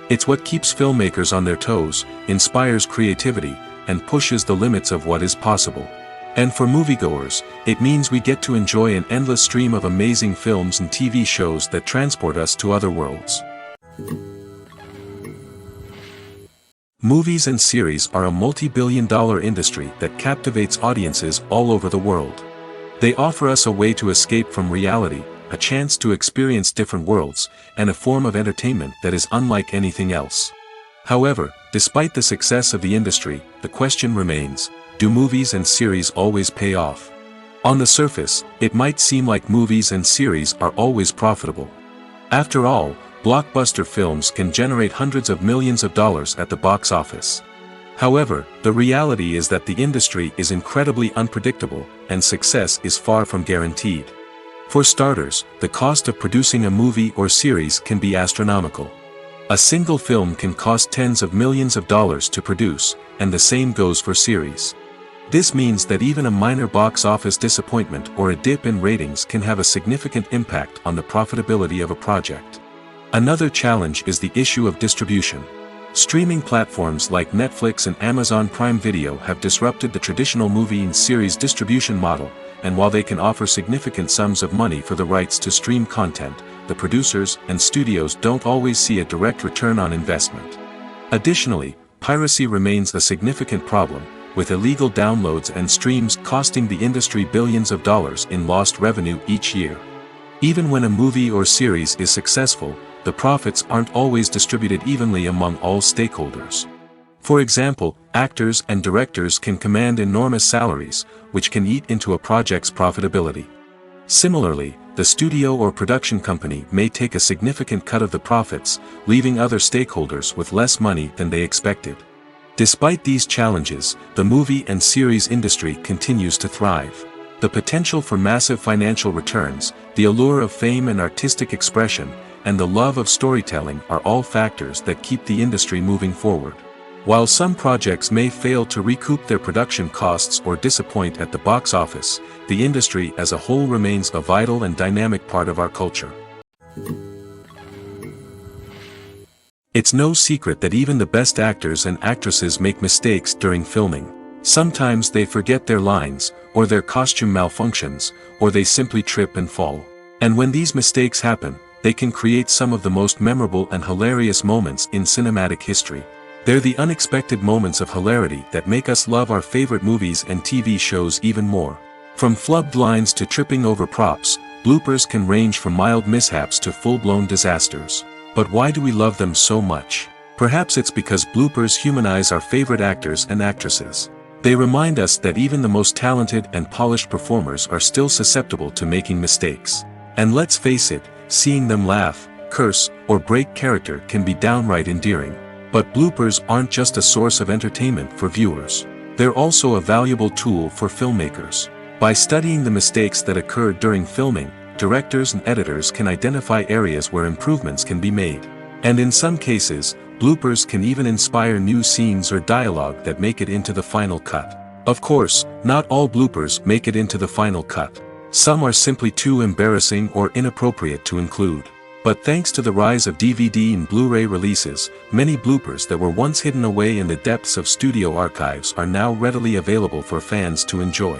It's what keeps filmmakers on their toes, inspires creativity, and pushes the limits of what is possible. And for moviegoers, it means we get to enjoy an endless stream of amazing films and TV shows that transport us to other worlds. Movies and series are a multi-billion-dollar industry that captivates audiences all over the world. They offer us a way to escape from reality, a chance to experience different worlds, and a form of entertainment that is unlike anything else. However, despite the success of the industry, the question remains, do movies and series always pay off? On the surface, it might seem like movies and series are always profitable. After all, blockbuster films can generate hundreds of millions of dollars at the box office. However, the reality is that the industry is incredibly unpredictable, and success is far from guaranteed. For starters, the cost of producing a movie or series can be astronomical. A single film can cost tens of millions of dollars to produce, and the same goes for series. This means that even a minor box office disappointment or a dip in ratings can have a significant impact on the profitability of a project. Another challenge is the issue of distribution. Streaming platforms like Netflix and Amazon Prime Video have disrupted the traditional movie and series distribution model, and while they can offer significant sums of money for the rights to stream content, the producers and studios don't always see a direct return on investment. Additionally, piracy remains a significant problem, with illegal downloads and streams costing the industry billions of dollars in lost revenue each year. Even when a movie or series is successful, the profits aren't always distributed evenly among all stakeholders. For example, actors and directors can command enormous salaries, which can eat into a project's profitability. Similarly, the studio or production company may take a significant cut of the profits, leaving other stakeholders with less money than they expected. Despite these challenges, the movie and series industry continues to thrive. The potential for massive financial returns, the allure of fame and artistic expression, and the love of storytelling are all factors that keep the industry moving forward. While some projects may fail to recoup their production costs or disappoint at the box office, the industry as a whole remains a vital and dynamic part of our culture. It's no secret that even the best actors and actresses make mistakes during filming. Sometimes they forget their lines, or their costume malfunctions, or they simply trip and fall. And when these mistakes happen, they can create some of the most memorable and hilarious moments in cinematic history. They're the unexpected moments of hilarity that make us love our favorite movies and TV shows even more. From flubbed lines to tripping over props, bloopers can range from mild mishaps to full-blown disasters. But why do we love them so much? Perhaps it's because bloopers humanize our favorite actors and actresses. They remind us that even the most talented and polished performers are still susceptible to making mistakes. And let's face it, seeing them laugh, curse, or break character can be downright endearing. But bloopers aren't just a source of entertainment for viewers. They're also a valuable tool for filmmakers. By studying the mistakes that occur during filming, directors and editors can identify areas where improvements can be made. And in some cases, bloopers can even inspire new scenes or dialogue that make it into the final cut. Of course, not all bloopers make it into the final cut. Some are simply too embarrassing or inappropriate to include. But thanks to the rise of DVD and Blu-ray releases, many bloopers that were once hidden away in the depths of studio archives are now readily available for fans to enjoy.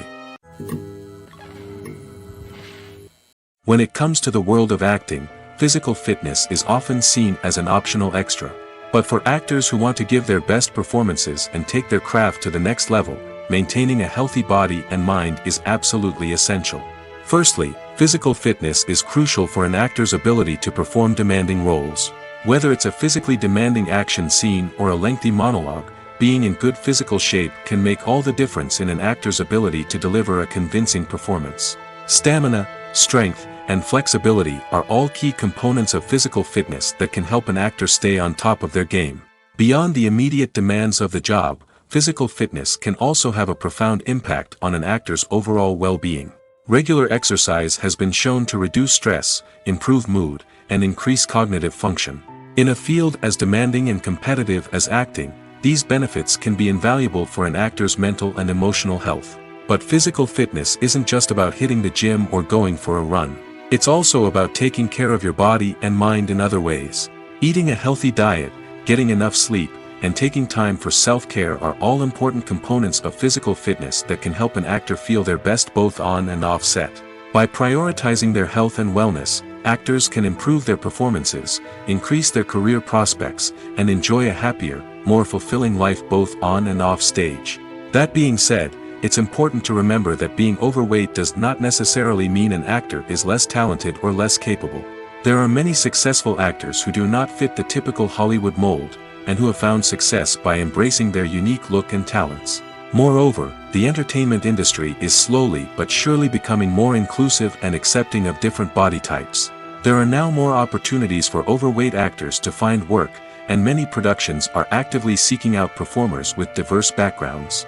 When it comes to the world of acting, physical fitness is often seen as an optional extra. But for actors who want to give their best performances and take their craft to the next level, maintaining a healthy body and mind is absolutely essential. Firstly, physical fitness is crucial for an actor's ability to perform demanding roles. Whether it's a physically demanding action scene or a lengthy monologue, being in good physical shape can make all the difference in an actor's ability to deliver a convincing performance. Stamina, strength, and flexibility are all key components of physical fitness that can help an actor stay on top of their game. Beyond the immediate demands of the job, physical fitness can also have a profound impact on an actor's overall well-being. Regular exercise has been shown to reduce stress, improve mood, and increase cognitive function. In a field as demanding and competitive as acting, these benefits can be invaluable for an actor's mental and emotional health. But physical fitness isn't just about hitting the gym or going for a run. It's also about taking care of your body and mind in other ways. Eating a healthy diet, getting enough sleep, and taking time for self-care are all important components of physical fitness that can help an actor feel their best both on and off set. By prioritizing their health and wellness, actors can improve their performances, increase their career prospects, and enjoy a happier, more fulfilling life both on and off stage. That being said, it's important to remember that being overweight does not necessarily mean an actor is less talented or less capable. There are many successful actors who do not fit the typical Hollywood mold, and who have found success by embracing their unique look and talents. Moreover, the entertainment industry is slowly but surely becoming more inclusive and accepting of different body types. There are now more opportunities for overweight actors to find work, and many productions are actively seeking out performers with diverse backgrounds.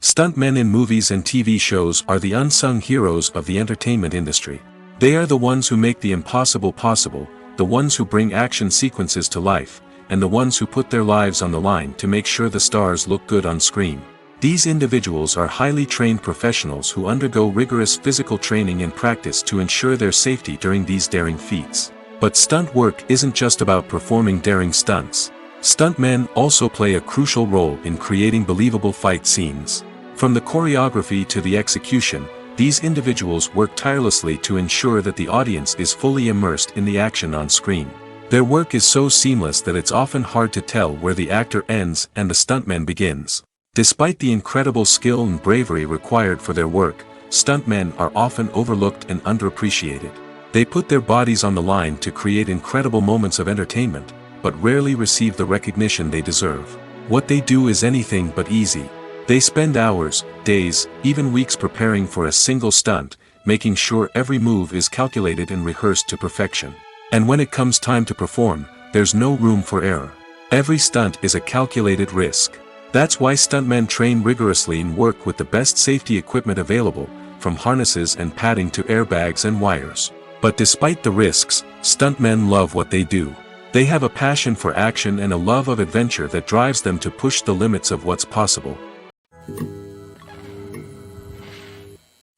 Stuntmen in movies and TV shows are the unsung heroes of the entertainment industry. They are the ones who make the impossible possible, the ones who bring action sequences to life, and the ones who put their lives on the line to make sure the stars look good on screen. These individuals are highly trained professionals who undergo rigorous physical training and practice to ensure their safety during these daring feats. But stunt work isn't just about performing daring stunts. Stuntmen also play a crucial role in creating believable fight scenes. From the choreography to the execution, these individuals work tirelessly to ensure that the audience is fully immersed in the action on screen. Their work is so seamless that it's often hard to tell where the actor ends and the stuntman begins. Despite the incredible skill and bravery required for their work, stuntmen are often overlooked and underappreciated. They put their bodies on the line to create incredible moments of entertainment, but rarely receive the recognition they deserve. What they do is anything but easy. They spend hours, days, even weeks preparing for a single stunt, making sure every move is calculated and rehearsed to perfection. And when it comes time to perform, there's no room for error. Every stunt is a calculated risk. That's why stuntmen train rigorously and work with the best safety equipment available, from harnesses and padding to airbags and wires. But despite the risks, stuntmen love what they do. They have a passion for action and a love of adventure that drives them to push the limits of what's possible.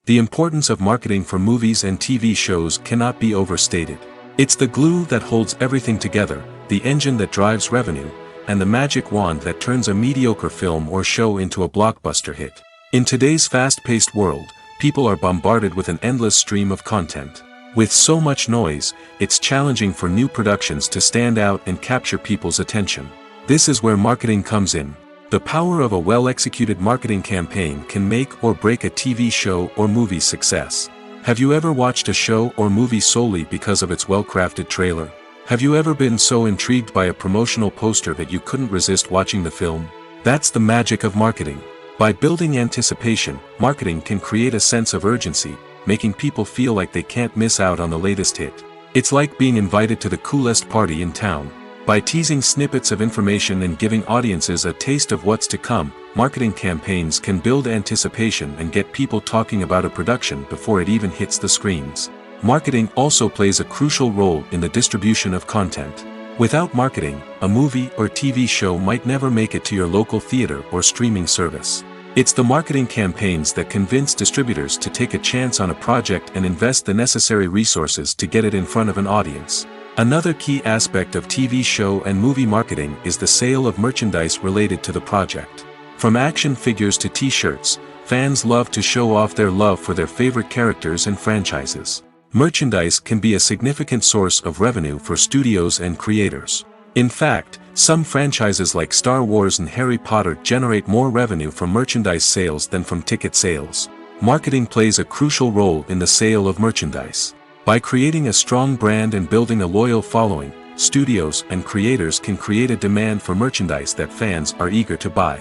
The importance of marketing for movies and TV shows cannot be overstated. It's the glue that holds everything together, the engine that drives revenue, and the magic wand that turns a mediocre film or show into a blockbuster hit. In today's fast-paced world, people are bombarded with an endless stream of content. With so much noise, it's challenging for new productions to stand out and capture people's attention. This is where marketing comes in. The power of a well-executed marketing campaign can make or break a TV show or movie's success. Have you ever watched a show or movie solely because of its well-crafted trailer? Have you ever been so intrigued by a promotional poster that you couldn't resist watching the film? That's the magic of marketing. By building anticipation, marketing can create a sense of urgency, making people feel like they can't miss out on the latest hit. It's like being invited to the coolest party in town. By teasing snippets of information and giving audiences a taste of what's to come, marketing campaigns can build anticipation and get people talking about a production before it even hits the screens. Marketing also plays a crucial role in the distribution of content. Without marketing, a movie or TV show might never make it to your local theater or streaming service. It's the marketing campaigns that convince distributors to take a chance on a project and invest the necessary resources to get it in front of an audience. Another key aspect of TV show and movie marketing is the sale of merchandise related to the project. From action figures to t-shirts, fans love to show off their love for their favorite characters and franchises. Merchandise can be a significant source of revenue for studios and creators. In fact, some franchises like Star Wars and Harry Potter generate more revenue from merchandise sales than from ticket sales. Marketing plays a crucial role in the sale of merchandise. By creating a strong brand and building a loyal following, studios and creators can create a demand for merchandise that fans are eager to buy.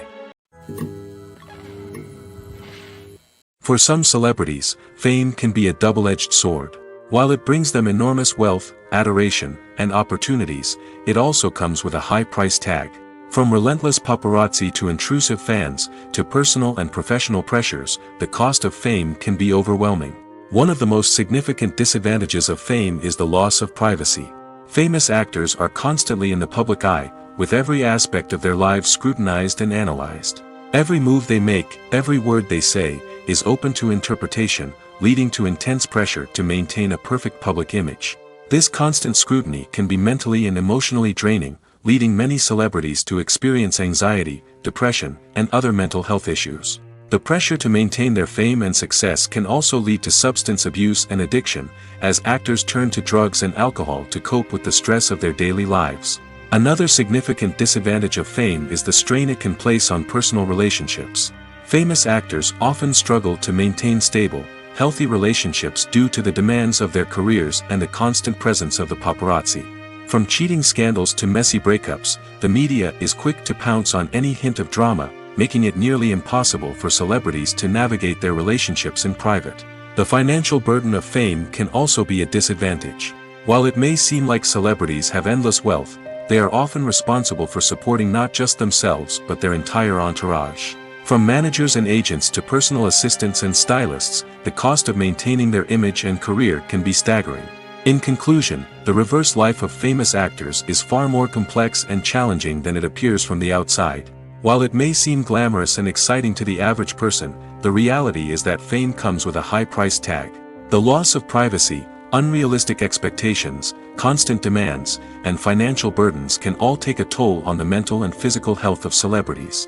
For some celebrities, fame can be a double-edged sword. While it brings them enormous wealth, adoration, and opportunities, it also comes with a high price tag. From relentless paparazzi to intrusive fans, to personal and professional pressures, the cost of fame can be overwhelming. One of the most significant disadvantages of fame is the loss of privacy. Famous actors are constantly in the public eye, with every aspect of their lives scrutinized and analyzed. Every move they make, every word they say, is open to interpretation, leading to intense pressure to maintain a perfect public image. This constant scrutiny can be mentally and emotionally draining, leading many celebrities to experience anxiety, depression, and other mental health issues. The pressure to maintain their fame and success can also lead to substance abuse and addiction, as actors turn to drugs and alcohol to cope with the stress of their daily lives. Another significant disadvantage of fame is the strain it can place on personal relationships. Famous actors often struggle to maintain stable, healthy relationships due to the demands of their careers and the constant presence of the paparazzi. From cheating scandals to messy breakups, the media is quick to pounce on any hint of drama, making it nearly impossible for celebrities to navigate their relationships in private. The financial burden of fame can also be a disadvantage. While it may seem like celebrities have endless wealth, they are often responsible for supporting not just themselves but their entire entourage. From managers and agents to personal assistants and stylists, the cost of maintaining their image and career can be staggering. In conclusion, the reverse life of famous actors is far more complex and challenging than it appears from the outside. While it may seem glamorous and exciting to the average person, the reality is that fame comes with a high price tag. The loss of privacy, unrealistic expectations, constant demands, and financial burdens can all take a toll on the mental and physical health of celebrities.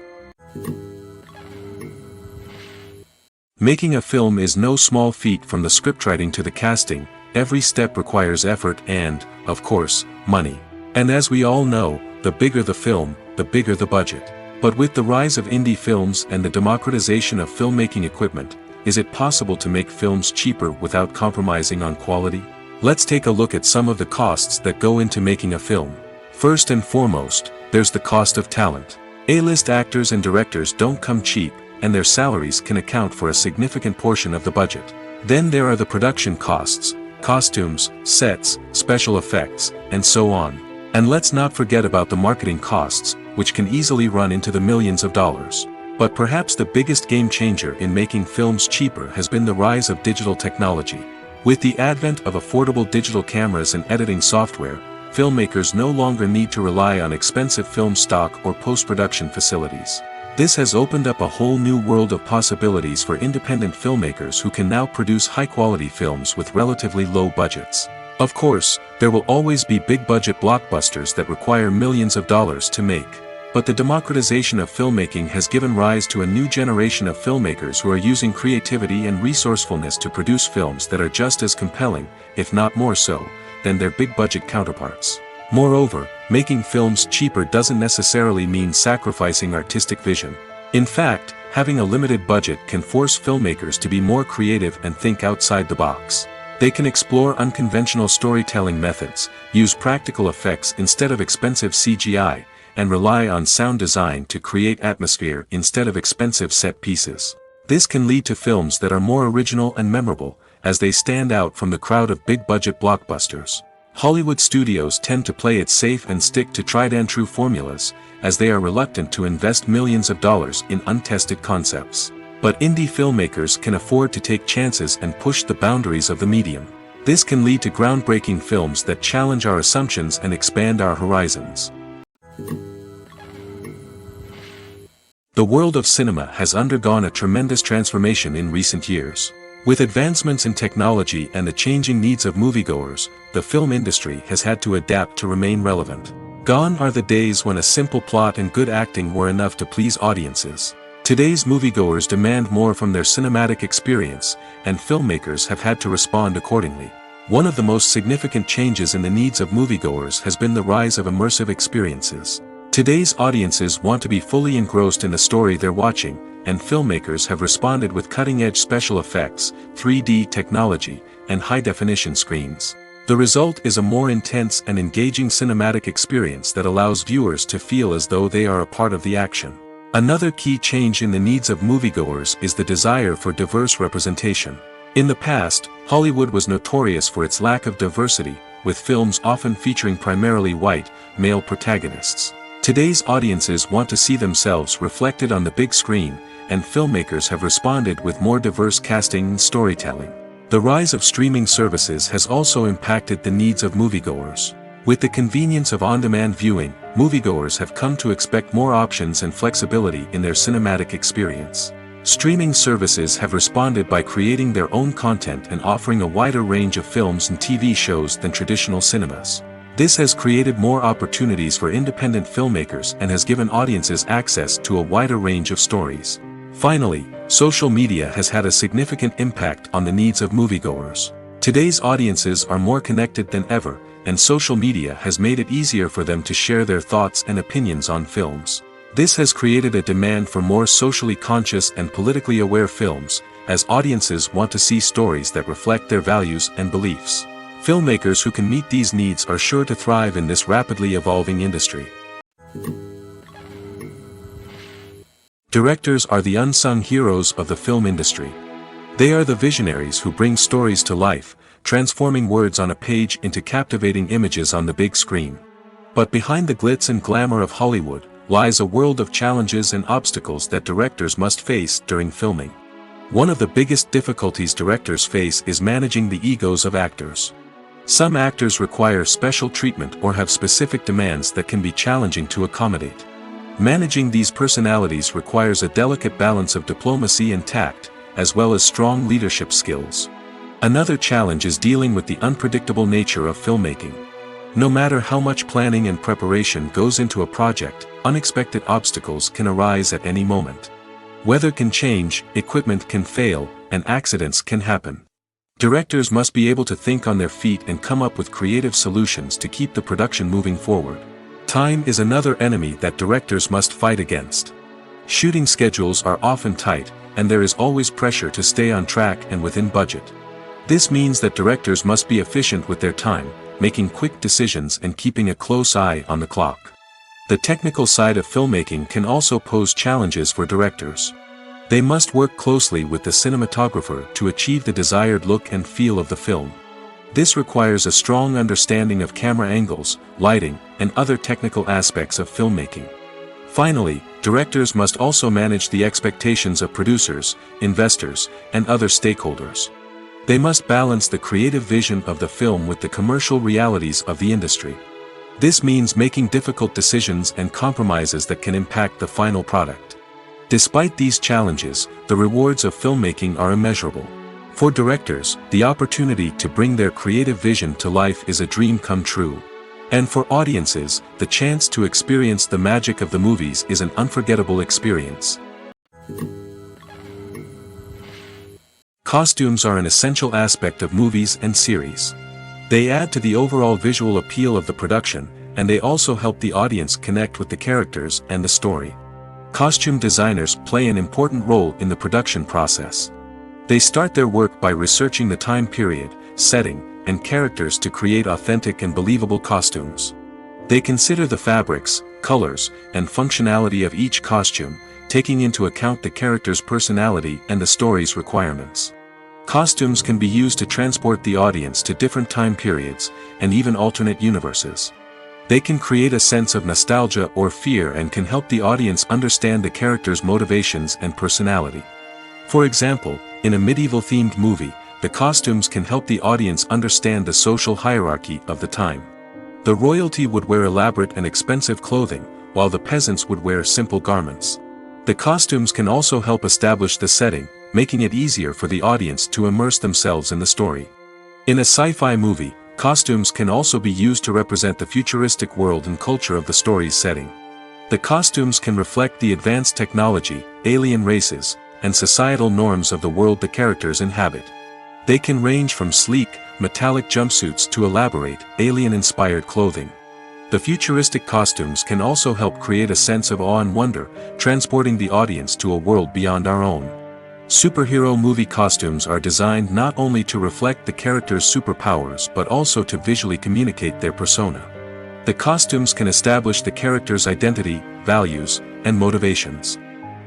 Making a film is no small feat. From the scriptwriting to the casting, every step requires effort and, of course, money. And as we all know, the bigger the film, the bigger the budget. But with the rise of indie films and the democratization of filmmaking equipment, is it possible to make films cheaper without compromising on quality? Let's take a look at some of the costs that go into making a film. First and foremost, there's the cost of talent. A-list actors and directors don't come cheap, and their salaries can account for a significant portion of the budget. Then there are the production costs, costumes, sets, special effects, and so on. And let's not forget about the marketing costs, which can easily run into the millions of dollars. But perhaps the biggest game changer in making films cheaper has been the rise of digital technology. With the advent of affordable digital cameras and editing software, filmmakers no longer need to rely on expensive film stock or post-production facilities. This has opened up a whole new world of possibilities for independent filmmakers who can now produce high-quality films with relatively low budgets. Of course, there will always be big-budget blockbusters that require millions of dollars to make. But the democratization of filmmaking has given rise to a new generation of filmmakers who are using creativity and resourcefulness to produce films that are just as compelling, if not more so, than their big-budget counterparts. Moreover, making films cheaper doesn't necessarily mean sacrificing artistic vision. In fact, having a limited budget can force filmmakers to be more creative and think outside the box. They can explore unconventional storytelling methods, use practical effects instead of expensive CGI, and rely on sound design to create atmosphere instead of expensive set pieces. This can lead to films that are more original and memorable, as they stand out from the crowd of big-budget blockbusters. Hollywood studios tend to play it safe and stick to tried-and-true formulas, as they are reluctant to invest millions of dollars in untested concepts. But indie filmmakers can afford to take chances and push the boundaries of the medium. This can lead to groundbreaking films that challenge our assumptions and expand our horizons. The world of cinema has undergone a tremendous transformation in recent years. With advancements in technology and the changing needs of moviegoers, the film industry has had to adapt to remain relevant. Gone are the days when a simple plot and good acting were enough to please audiences. Today's moviegoers demand more from their cinematic experience, and filmmakers have had to respond accordingly. One of the most significant changes in the needs of moviegoers has been the rise of immersive experiences. Today's audiences want to be fully engrossed in the story they're watching, and filmmakers have responded with cutting-edge special effects, 3D technology, and high-definition screens. The result is a more intense and engaging cinematic experience that allows viewers to feel as though they are a part of the action. Another key change in the needs of moviegoers is the desire for diverse representation. In the past, Hollywood was notorious for its lack of diversity, with films often featuring primarily white, male protagonists. Today's audiences want to see themselves reflected on the big screen, and filmmakers have responded with more diverse casting and storytelling. The rise of streaming services has also impacted the needs of moviegoers. With the convenience of on-demand viewing, moviegoers have come to expect more options and flexibility in their cinematic experience. Streaming services have responded by creating their own content and offering a wider range of films and TV shows than traditional cinemas. This has created more opportunities for independent filmmakers and has given audiences access to a wider range of stories. Finally, social media has had a significant impact on the needs of moviegoers. Today's audiences are more connected than ever, and social media has made it easier for them to share their thoughts and opinions on films. This has created a demand for more socially conscious and politically aware films, as audiences want to see stories that reflect their values and beliefs. Filmmakers who can meet these needs are sure to thrive in this rapidly evolving industry. Directors are the unsung heroes of the film industry. They are the visionaries who bring stories to life, transforming words on a page into captivating images on the big screen. But behind the glitz and glamour of Hollywood lies a world of challenges and obstacles that directors must face during filming. One of the biggest difficulties directors face is managing the egos of actors. Some actors require special treatment or have specific demands that can be challenging to accommodate. Managing these personalities requires a delicate balance of diplomacy and tact, as well as strong leadership skills. Another challenge is dealing with the unpredictable nature of filmmaking. No matter how much planning and preparation goes into a project, unexpected obstacles can arise at any moment. Weather can change, equipment can fail, and accidents can happen. Directors must be able to think on their feet and come up with creative solutions to keep the production moving forward. Time is another enemy that directors must fight against. Shooting schedules are often tight, and there is always pressure to stay on track and within budget. This means that directors must be efficient with their time, making quick decisions and keeping a close eye on the clock. The technical side of filmmaking can also pose challenges for directors. They must work closely with the cinematographer to achieve the desired look and feel of the film. This requires a strong understanding of camera angles, lighting, and other technical aspects of filmmaking. Finally, directors must also manage the expectations of producers, investors, and other stakeholders. They must balance the creative vision of the film with the commercial realities of the industry. This means making difficult decisions and compromises that can impact the final product. Despite these challenges, the rewards of filmmaking are immeasurable. For directors, the opportunity to bring their creative vision to life is a dream come true. And for audiences, the chance to experience the magic of the movies is an unforgettable experience. Costumes are an essential aspect of movies and series. They add to the overall visual appeal of the production, and they also help the audience connect with the characters and the story. Costume designers play an important role in the production process. They start their work by researching the time period, setting, and characters to create authentic and believable costumes. They consider the fabrics, colors, and functionality of each costume, taking into account the character's personality and the story's requirements. Costumes can be used to transport the audience to different time periods, and even alternate universes. They can create a sense of nostalgia or fear and can help the audience understand the character's motivations and personality. For example, in a medieval-themed movie, the costumes can help the audience understand the social hierarchy of the time. The royalty would wear elaborate and expensive clothing, while the peasants would wear simple garments. The costumes can also help establish the setting, making it easier for the audience to immerse themselves in the story. In a sci-fi movie, costumes can also be used to represent the futuristic world and culture of the story's setting. The costumes can reflect the advanced technology, alien races, and societal norms of the world the characters inhabit. They can range from sleek, metallic jumpsuits to elaborate, alien-inspired clothing. The futuristic costumes can also help create a sense of awe and wonder, transporting the audience to a world beyond our own. Superhero movie costumes are designed not only to reflect the character's superpowers but also to visually communicate their persona. The costumes can establish the character's identity, values, and motivations.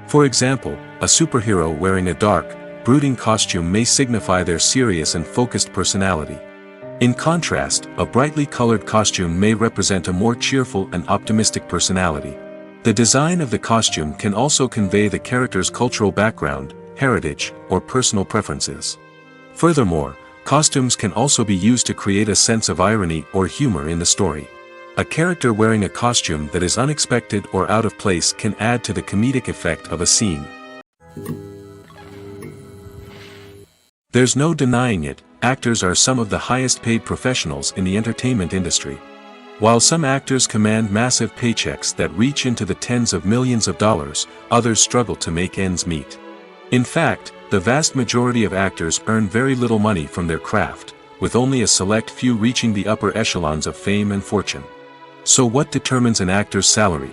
For example, a superhero wearing a dark, brooding costume may signify their serious and focused personality. In contrast, a brightly colored costume may represent a more cheerful and optimistic personality. The design of the costume can also convey the character's cultural background, heritage, or personal preferences. Furthermore, costumes can also be used to create a sense of irony or humor in the story. A character wearing a costume that is unexpected or out of place can add to the comedic effect of a scene. There's no denying it, actors are some of the highest paid professionals in the entertainment industry. While some actors command massive paychecks that reach into the tens of millions of dollars, others struggle to make ends meet. In fact, the vast majority of actors earn very little money from their craft, with only a select few reaching the upper echelons of fame and fortune. So what determines an actor's salary?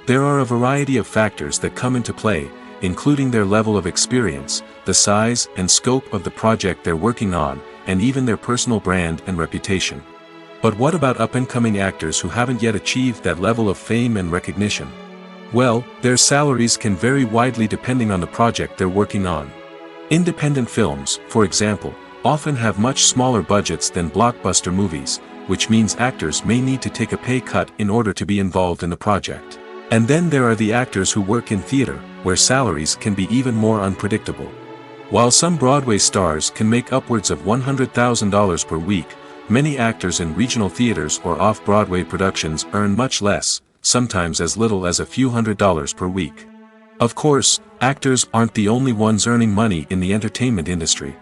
There are a variety of factors that come into play, including their level of experience, the size and scope of the project they're working on, and even their personal brand and reputation. But what about up-and-coming actors who haven't yet achieved that level of fame and recognition? Well, their salaries can vary widely depending on the project they're working on. Independent films, for example, often have much smaller budgets than blockbuster movies, which means actors may need to take a pay cut in order to be involved in the project. And then there are the actors who work in theater, where salaries can be even more unpredictable. While some Broadway stars can make upwards of $100,000 per week, many actors in regional theaters or off-Broadway productions earn much less, sometimes as little as a few $100s per week. Of course, actors aren't the only ones earning money in the entertainment industry.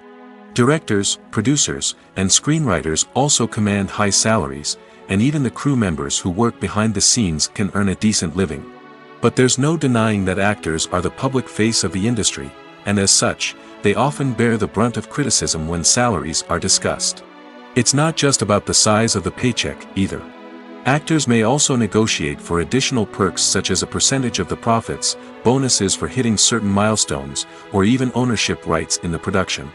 Directors, producers, and screenwriters also command high salaries, and even the crew members who work behind the scenes can earn a decent living. But there's no denying that actors are the public face of the industry, and as such, they often bear the brunt of criticism when salaries are discussed. It's not just about the size of the paycheck, either. Actors may also negotiate for additional perks such as a percentage of the profits, bonuses for hitting certain milestones, or even ownership rights in the production.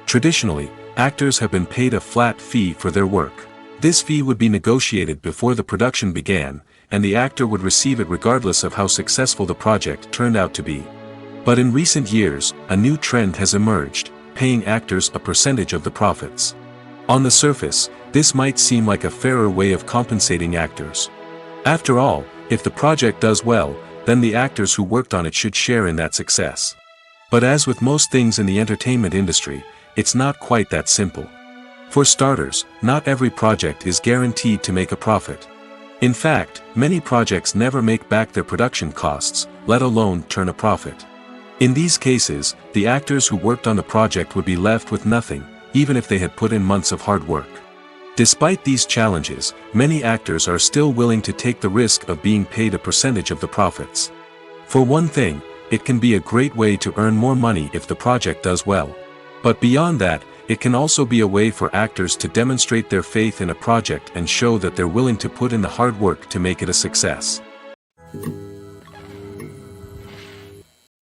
Traditionally, actors have been paid a flat fee for their work. This fee would be negotiated before the production began, and the actor would receive it regardless of how successful the project turned out to be. But in recent years, a new trend has emerged, paying actors a percentage of the profits. On the surface, this might seem like a fairer way of compensating actors. After all, if the project does well, then the actors who worked on it should share in that success. But as with most things in the entertainment industry, it's not quite that simple. For starters, not every project is guaranteed to make a profit. In fact, many projects never make back their production costs, let alone turn a profit. In these cases, the actors who worked on the project would be left with nothing, even if they had put in months of hard work. Despite these challenges, many actors are still willing to take the risk of being paid a percentage of the profits. For one thing, it can be a great way to earn more money if the project does well. But beyond that, it can also be a way for actors to demonstrate their faith in a project and show that they're willing to put in the hard work to make it a success.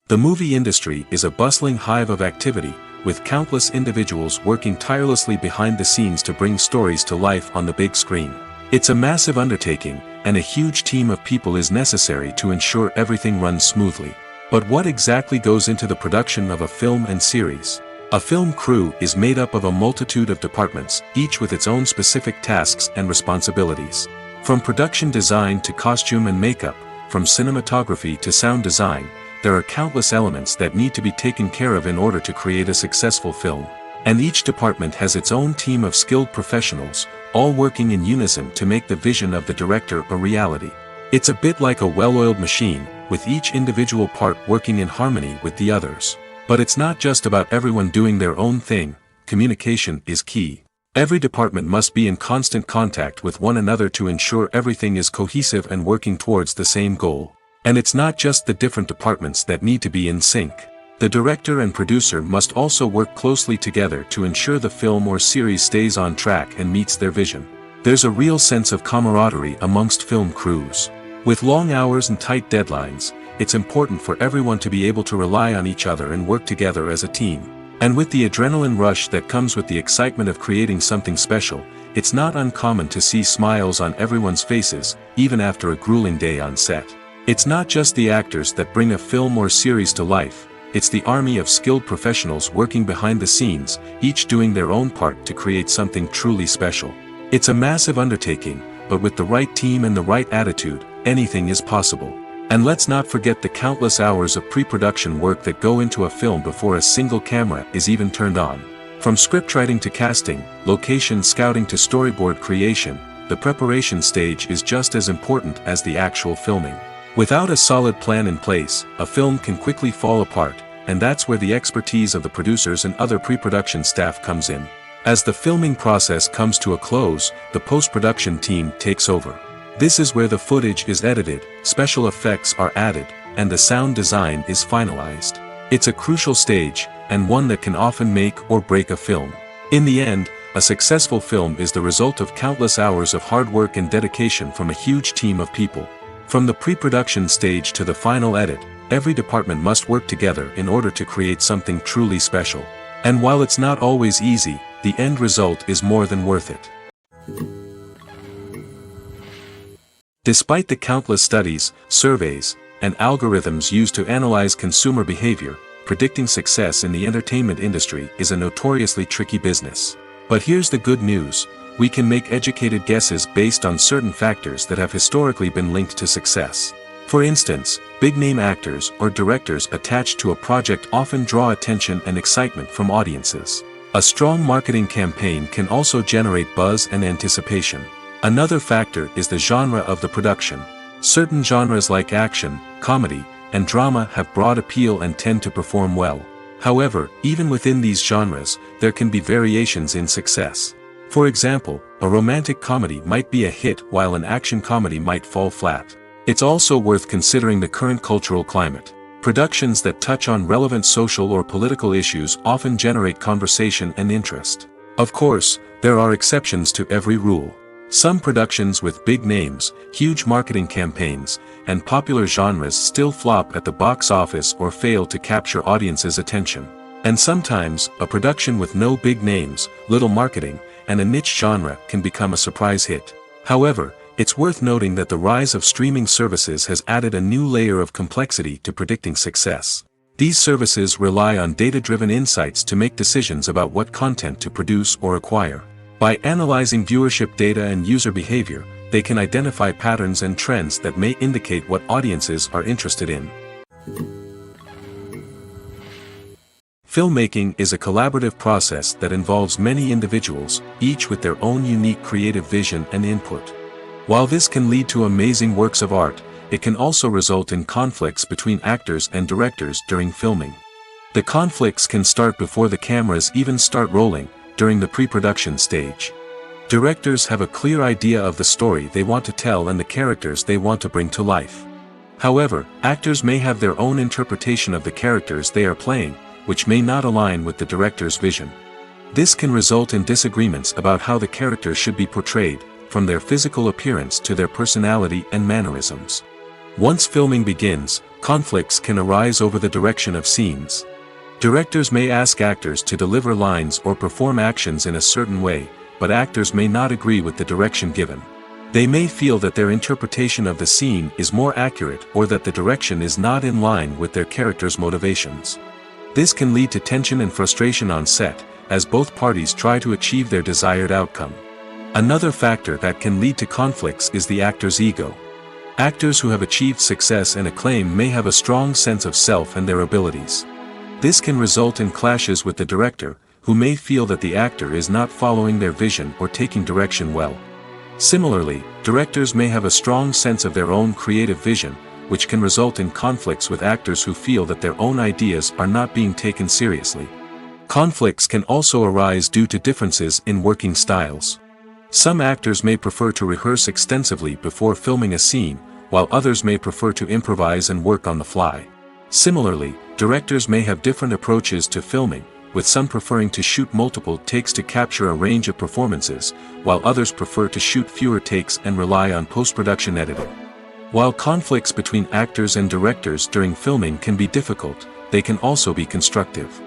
The movie industry is a bustling hive of activity, with countless individuals working tirelessly behind the scenes to bring stories to life on the big screen. It's a massive undertaking, and a huge team of people is necessary to ensure everything runs smoothly. But what exactly goes into the production of a film and series? A film crew is made up of a multitude of departments, each with its own specific tasks and responsibilities. From production design to costume and makeup, from cinematography to sound design, there are countless elements that need to be taken care of in order to create a successful film. And each department has its own team of skilled professionals, all working in unison to make the vision of the director a reality. It's a bit like a well-oiled machine, with each individual part working in harmony with the others. But it's not just about everyone doing their own thing, communication is key. Every department must be in constant contact with one another to ensure everything is cohesive and working towards the same goal. And it's not just the different departments that need to be in sync. The director and producer must also work closely together to ensure the film or series stays on track and meets their vision. There's a real sense of camaraderie amongst film crews. With long hours and tight deadlines, it's important for everyone to be able to rely on each other and work together as a team. And with the adrenaline rush that comes with the excitement of creating something special, it's not uncommon to see smiles on everyone's faces, even after a grueling day on set. It's not just the actors that bring a film or series to life, it's the army of skilled professionals working behind the scenes, each doing their own part to create something truly special. It's a massive undertaking, but with the right team and the right attitude, anything is possible. And let's not forget the countless hours of pre-production work that go into a film before a single camera is even turned on. From scriptwriting to casting, location scouting to storyboard creation, the preparation stage is just as important as the actual filming. Without a solid plan in place, a film can quickly fall apart, and that's where the expertise of the producers and other pre-production staff comes in. As the filming process comes to a close, the post-production team takes over. This is where the footage is edited, special effects are added, and the sound design is finalized. It's a crucial stage, and one that can often make or break a film. In the end, a successful film is the result of countless hours of hard work and dedication from a huge team of people. From the pre-production stage to the final edit, every department must work together in order to create something truly special. And while it's not always easy, the end result is more than worth it. Despite the countless studies, surveys, and algorithms used to analyze consumer behavior, predicting success in the entertainment industry is a notoriously tricky business. But here's the good news. We can make educated guesses based on certain factors that have historically been linked to success. For instance, big-name actors or directors attached to a project often draw attention and excitement from audiences. A strong marketing campaign can also generate buzz and anticipation. Another factor is the genre of the production. Certain genres like action, comedy, and drama have broad appeal and tend to perform well. However, even within these genres, there can be variations in success. For example, a romantic comedy might be a hit while an action comedy might fall flat. It's also worth considering the current cultural climate. Productions that touch on relevant social or political issues often generate conversation and interest. Of course, there are exceptions to every rule. Some productions with big names, huge marketing campaigns, and popular genres still flop at the box office or fail to capture audiences' attention. And sometimes, a production with no big names, little marketing, and a niche genre can become a surprise hit. However, it's worth noting that the rise of streaming services has added a new layer of complexity to predicting success. These services rely on data-driven insights to make decisions about what content to produce or acquire. By analyzing viewership data and user behavior, they can identify patterns and trends that may indicate what audiences are interested in. Filmmaking is a collaborative process that involves many individuals, each with their own unique creative vision and input. While this can lead to amazing works of art, it can also result in conflicts between actors and directors during filming. The conflicts can start before the cameras even start rolling, during the pre-production stage. Directors have a clear idea of the story they want to tell and the characters they want to bring to life. However, actors may have their own interpretation of the characters they are playing, which may not align with the director's vision. This can result in disagreements about how the characters should be portrayed, from their physical appearance to their personality and mannerisms. Once filming begins, conflicts can arise over the direction of scenes. Directors may ask actors to deliver lines or perform actions in a certain way, but actors may not agree with the direction given. They may feel that their interpretation of the scene is more accurate or that the direction is not in line with their character's motivations. This can lead to tension and frustration on set, as both parties try to achieve their desired outcome. Another factor that can lead to conflicts is the actor's ego. Actors who have achieved success and acclaim may have a strong sense of self and their abilities. This can result in clashes with the director, who may feel that the actor is not following their vision or taking direction well. Similarly, directors may have a strong sense of their own creative vision, which can result in conflicts with actors who feel that their own ideas are not being taken seriously. Conflicts can also arise due to differences in working styles. Some actors may prefer to rehearse extensively before filming a scene, while others may prefer to improvise and work on the fly. Similarly, directors may have different approaches to filming, with some preferring to shoot multiple takes to capture a range of performances, while others prefer to shoot fewer takes and rely on post-production editing. While conflicts between actors and directors during filming can be difficult, they can also be constructive.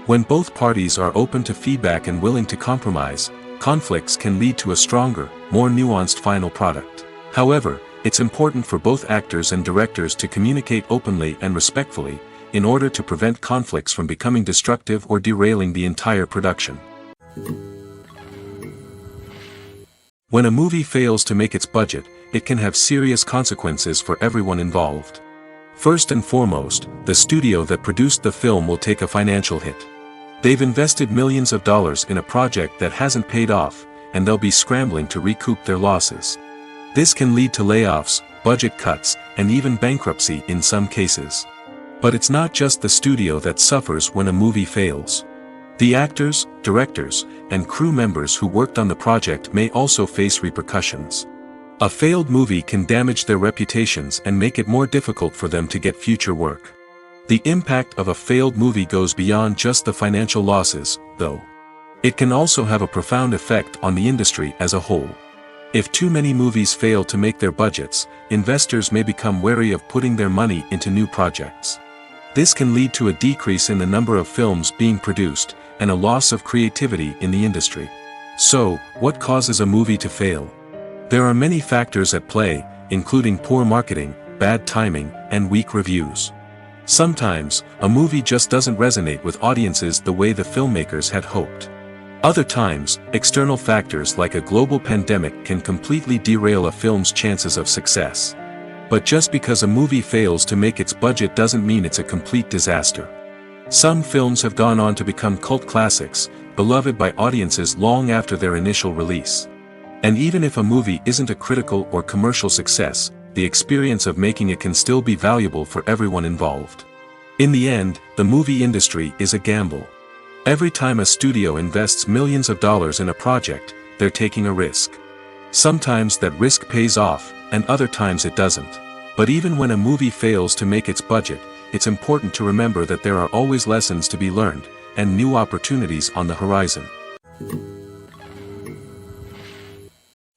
When both parties are open to feedback and willing to compromise, conflicts can lead to a stronger, more nuanced final product. However, it's important for both actors and directors to communicate openly and respectfully, in order to prevent conflicts from becoming destructive or derailing the entire production. When a movie fails to make its budget, it can have serious consequences for everyone involved. First and foremost, the studio that produced the film will take a financial hit. They've invested millions of dollars in a project that hasn't paid off, and they'll be scrambling to recoup their losses. This can lead to layoffs, budget cuts, and even bankruptcy in some cases. But it's not just the studio that suffers when a movie fails. The actors, directors, and crew members who worked on the project may also face repercussions. A failed movie can damage their reputations and make it more difficult for them to get future work. The impact of a failed movie goes beyond just the financial losses, though. It can also have a profound effect on the industry as a whole. If too many movies fail to make their budgets, investors may become wary of putting their money into new projects. This can lead to a decrease in the number of films being produced, and a loss of creativity in the industry. So, what causes a movie to fail? There are many factors at play, including poor marketing, bad timing, and weak reviews. Sometimes, a movie just doesn't resonate with audiences the way the filmmakers had hoped. Other times, external factors like a global pandemic can completely derail a film's chances of success. But just because a movie fails to make its budget doesn't mean it's a complete disaster. Some films have gone on to become cult classics, beloved by audiences long after their initial release. And even if a movie isn't a critical or commercial success, the experience of making it can still be valuable for everyone involved. In the end, the movie industry is a gamble. Every time a studio invests millions of dollars in a project, they're taking a risk. Sometimes that risk pays off, and other times it doesn't. But even when a movie fails to make its budget, it's important to remember that there are always lessons to be learned, and new opportunities on the horizon.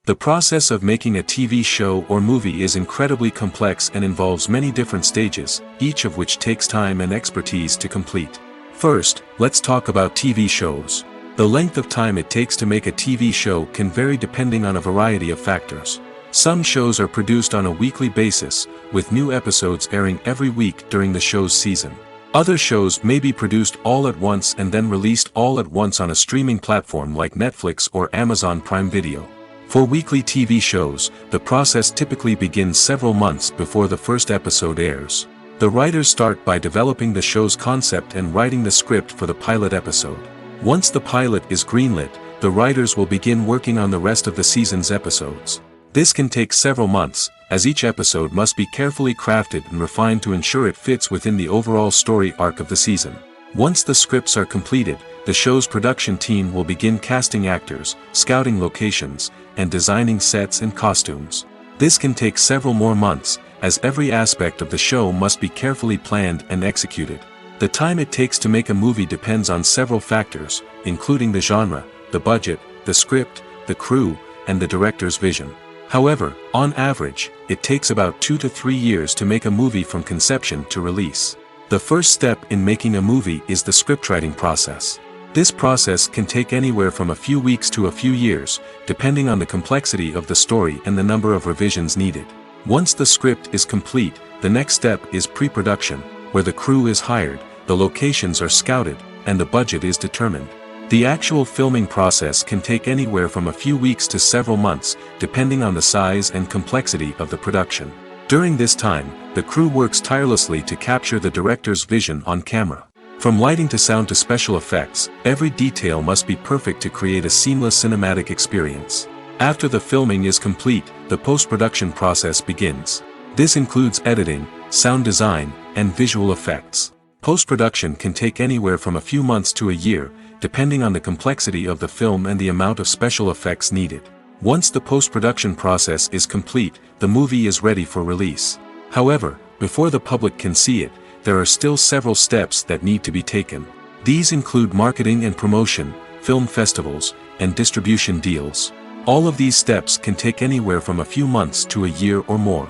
The process of making a TV show or movie is incredibly complex and involves many different stages, each of which takes time and expertise to complete. First, let's talk about TV shows. The length of time it takes to make a TV show can vary depending on a variety of factors. Some shows are produced on a weekly basis, with new episodes airing every week during the show's season. Other shows may be produced all at once and then released all at once on a streaming platform like Netflix or Amazon Prime Video. For weekly TV shows, the process typically begins several months before the first episode airs. The writers start by developing the show's concept and writing the script for the pilot episode. Once the pilot is greenlit, the writers will begin working on the rest of the season's episodes. This can take several months, as each episode must be carefully crafted and refined to ensure it fits within the overall story arc of the season. Once the scripts are completed, the show's production team will begin casting actors, scouting locations, and designing sets and costumes. This can take several more months, as every aspect of the show must be carefully planned and executed. The time it takes to make a movie depends on several factors, including the genre, the budget, the script, the crew, and the director's vision. However, on average, it takes about 2 to 3 years to make a movie from conception to release. The first step in making a movie is the scriptwriting process. This process can take anywhere from a few weeks to a few years, depending on the complexity of the story and the number of revisions needed. Once the script is complete, the next step is pre-production, where the crew is hired, the locations are scouted, and the budget is determined. The actual filming process can take anywhere from a few weeks to several months, depending on the size and complexity of the production. During this time, the crew works tirelessly to capture the director's vision on camera. From lighting to sound to special effects, every detail must be perfect to create a seamless cinematic experience. After the filming is complete, the post-production process begins. This includes editing, sound design, and visual effects. Post-production can take anywhere from a few months to a year, depending on the complexity of the film and the amount of special effects needed. Once the post-production process is complete, the movie is ready for release. However, before the public can see it, there are still several steps that need to be taken. These include marketing and promotion, film festivals, and distribution deals. All of these steps can take anywhere from a few months to a year or more.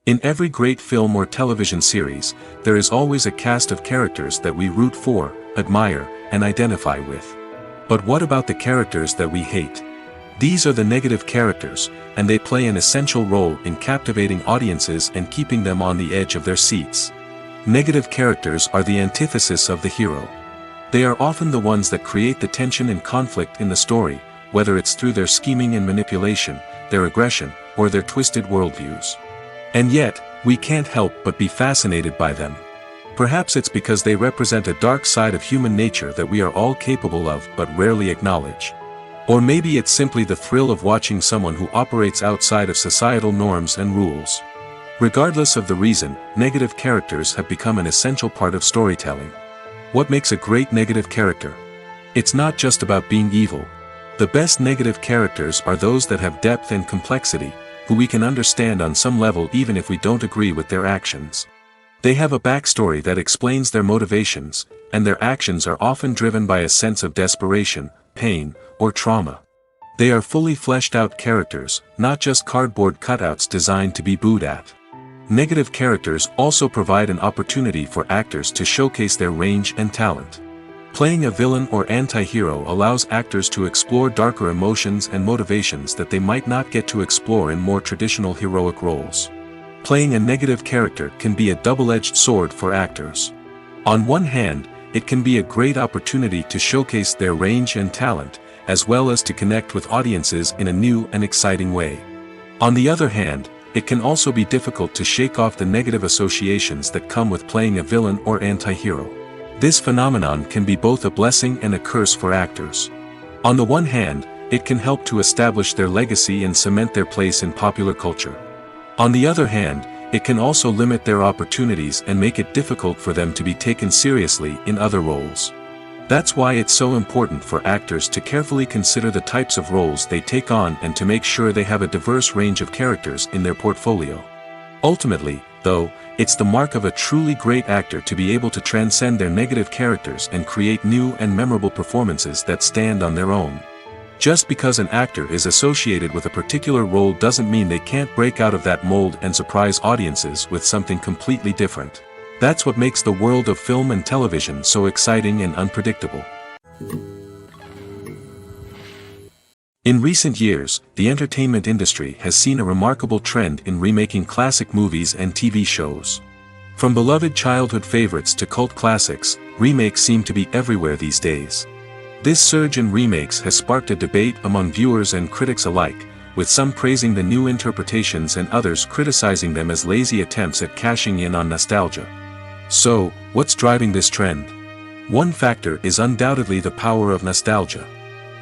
In every great film or television series, there is always a cast of characters that we root for, admire, and identify with. But what about the characters that we hate? These are the negative characters, and they play an essential role in captivating audiences and keeping them on the edge of their seats. Negative characters are the antithesis of the hero. They are often the ones that create the tension and conflict in the story, whether it's through their scheming and manipulation, their aggression, or their twisted worldviews. And yet, we can't help but be fascinated by them. Perhaps it's because they represent a dark side of human nature that we are all capable of but rarely acknowledge. Or maybe it's simply the thrill of watching someone who operates outside of societal norms and rules. Regardless of the reason, negative characters have become an essential part of storytelling. What makes a great negative character? It's not just about being evil. The best negative characters are those that have depth and complexity, who we can understand on some level even if we don't agree with their actions. They have a backstory that explains their motivations, and their actions are often driven by a sense of desperation, pain, or trauma. They are fully fleshed out characters, not just cardboard cutouts designed to be booed at. Negative characters also provide an opportunity for actors to showcase their range and talent. Playing a villain or anti-hero allows actors to explore darker emotions and motivations that they might not get to explore in more traditional heroic roles. Playing a negative character can be a double-edged sword for actors. On one hand, it can be a great opportunity to showcase their range and talent, as well as to connect with audiences in a new and exciting way. On the other hand, it can also be difficult to shake off the negative associations that come with playing a villain or anti-hero. This phenomenon can be both a blessing and a curse for actors. On the one hand, it can help to establish their legacy and cement their place in popular culture. On the other hand, it can also limit their opportunities and make it difficult for them to be taken seriously in other roles. That's why it's so important for actors to carefully consider the types of roles they take on and to make sure they have a diverse range of characters in their portfolio. Ultimately, though, it's the mark of a truly great actor to be able to transcend their negative characters and create new and memorable performances that stand on their own. Just because an actor is associated with a particular role doesn't mean they can't break out of that mold and surprise audiences with something completely different. That's what makes the world of film and television so exciting and unpredictable. In recent years, the entertainment industry has seen a remarkable trend in remaking classic movies and TV shows. From beloved childhood favorites to cult classics, remakes seem to be everywhere these days. This surge in remakes has sparked a debate among viewers and critics alike, with some praising the new interpretations and others criticizing them as lazy attempts at cashing in on nostalgia. So, what's driving this trend? One factor is undoubtedly the power of nostalgia.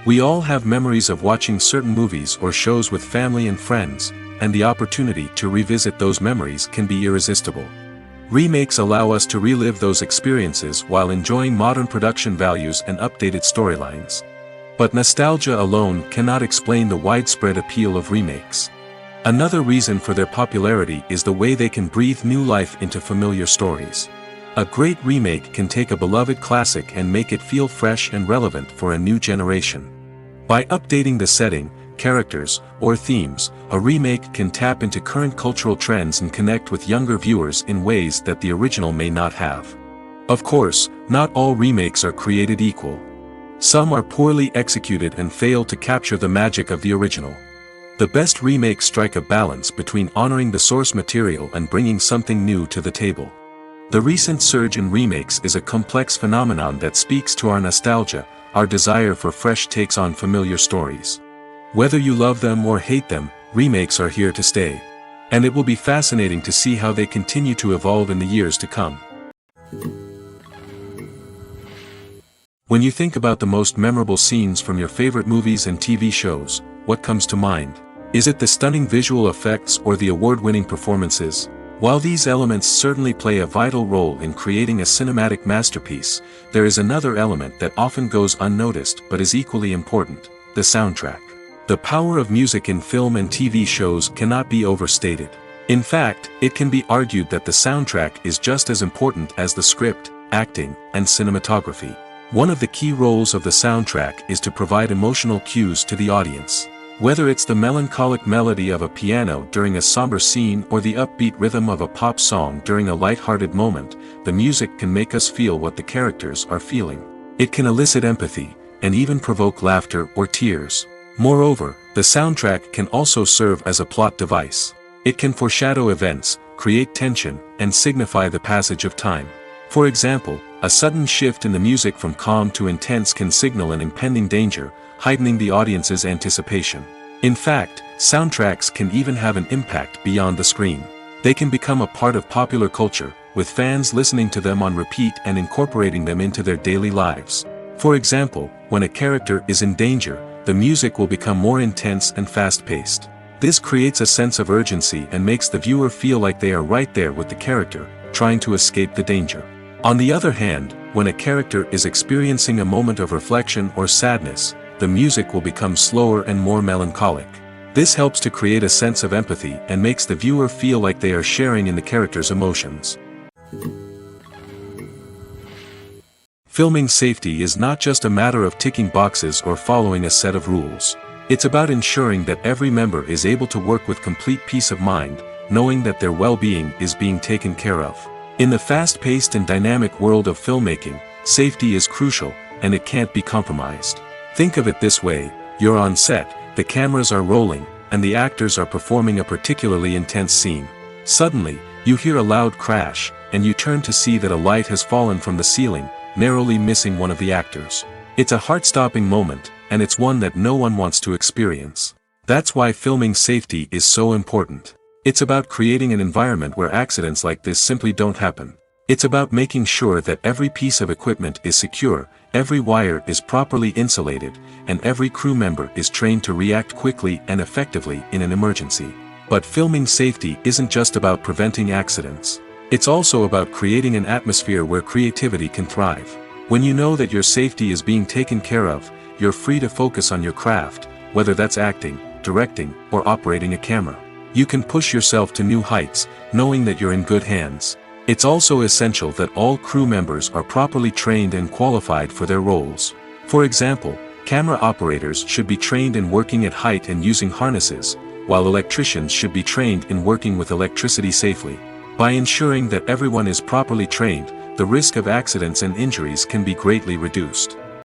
We all have memories of watching certain movies or shows with family and friends, and the opportunity to revisit those memories can be irresistible. Remakes allow us to relive those experiences while enjoying modern production values and updated storylines. But nostalgia alone cannot explain the widespread appeal of remakes. Another reason for their popularity is the way they can breathe new life into familiar stories. A great remake can take a beloved classic and make it feel fresh and relevant for a new generation. By updating the setting, characters, or themes, a remake can tap into current cultural trends and connect with younger viewers in ways that the original may not have. Of course, not all remakes are created equal. Some are poorly executed and fail to capture the magic of the original. The best remakes strike a balance between honoring the source material and bringing something new to the table. The recent surge in remakes is a complex phenomenon that speaks to our nostalgia, our desire for fresh takes on familiar stories. Whether you love them or hate them, remakes are here to stay. And it will be fascinating to see how they continue to evolve in the years to come. When you think about the most memorable scenes from your favorite movies and TV shows, what comes to mind? Is it the stunning visual effects or the award-winning performances? While these elements certainly play a vital role in creating a cinematic masterpiece, there is another element that often goes unnoticed but is equally important: the soundtrack. The power of music in film and TV shows cannot be overstated. In fact, it can be argued that the soundtrack is just as important as the script, acting, and cinematography. One of the key roles of the soundtrack is to provide emotional cues to the audience. Whether it's the melancholic melody of a piano during a somber scene or the upbeat rhythm of a pop song during a light-hearted moment, the music can make us feel what the characters are feeling. It can elicit empathy, and even provoke laughter or tears. Moreover, the soundtrack can also serve as a plot device. It can foreshadow events, create tension, and signify the passage of time. For example, a sudden shift in the music from calm to intense can signal an impending danger, heightening the audience's anticipation. In fact, soundtracks can even have an impact beyond the screen. They can become a part of popular culture, with fans listening to them on repeat and incorporating them into their daily lives. For example, when a character is in danger, the music will become more intense and fast-paced. This creates a sense of urgency and makes the viewer feel like they are right there with the character, trying to escape the danger. On the other hand, when a character is experiencing a moment of reflection or sadness, the music will become slower and more melancholic. This helps to create a sense of empathy and makes the viewer feel like they are sharing in the character's emotions. Filming safety is not just a matter of ticking boxes or following a set of rules. It's about ensuring that every member is able to work with complete peace of mind, knowing that their well-being is being taken care of. In the fast-paced and dynamic world of filmmaking, safety is crucial, and it can't be compromised. Think of it this way: you're on set, the cameras are rolling, and the actors are performing a particularly intense scene. Suddenly, you hear a loud crash, and you turn to see that a light has fallen from the ceiling, narrowly missing one of the actors. It's a heart-stopping moment, and it's one that no one wants to experience. That's why filming safety is so important. It's about creating an environment where accidents like this simply don't happen. It's about making sure that every piece of equipment is secure, every wire is properly insulated, and every crew member is trained to react quickly and effectively in an emergency. But filming safety isn't just about preventing accidents. It's also about creating an atmosphere where creativity can thrive. When you know that your safety is being taken care of, you're free to focus on your craft, whether that's acting, directing, or operating a camera. You can push yourself to new heights, knowing that you're in good hands. It's also essential that all crew members are properly trained and qualified for their roles. For example, camera operators should be trained in working at height and using harnesses, while electricians should be trained in working with electricity safely. By ensuring that everyone is properly trained, the risk of accidents and injuries can be greatly reduced.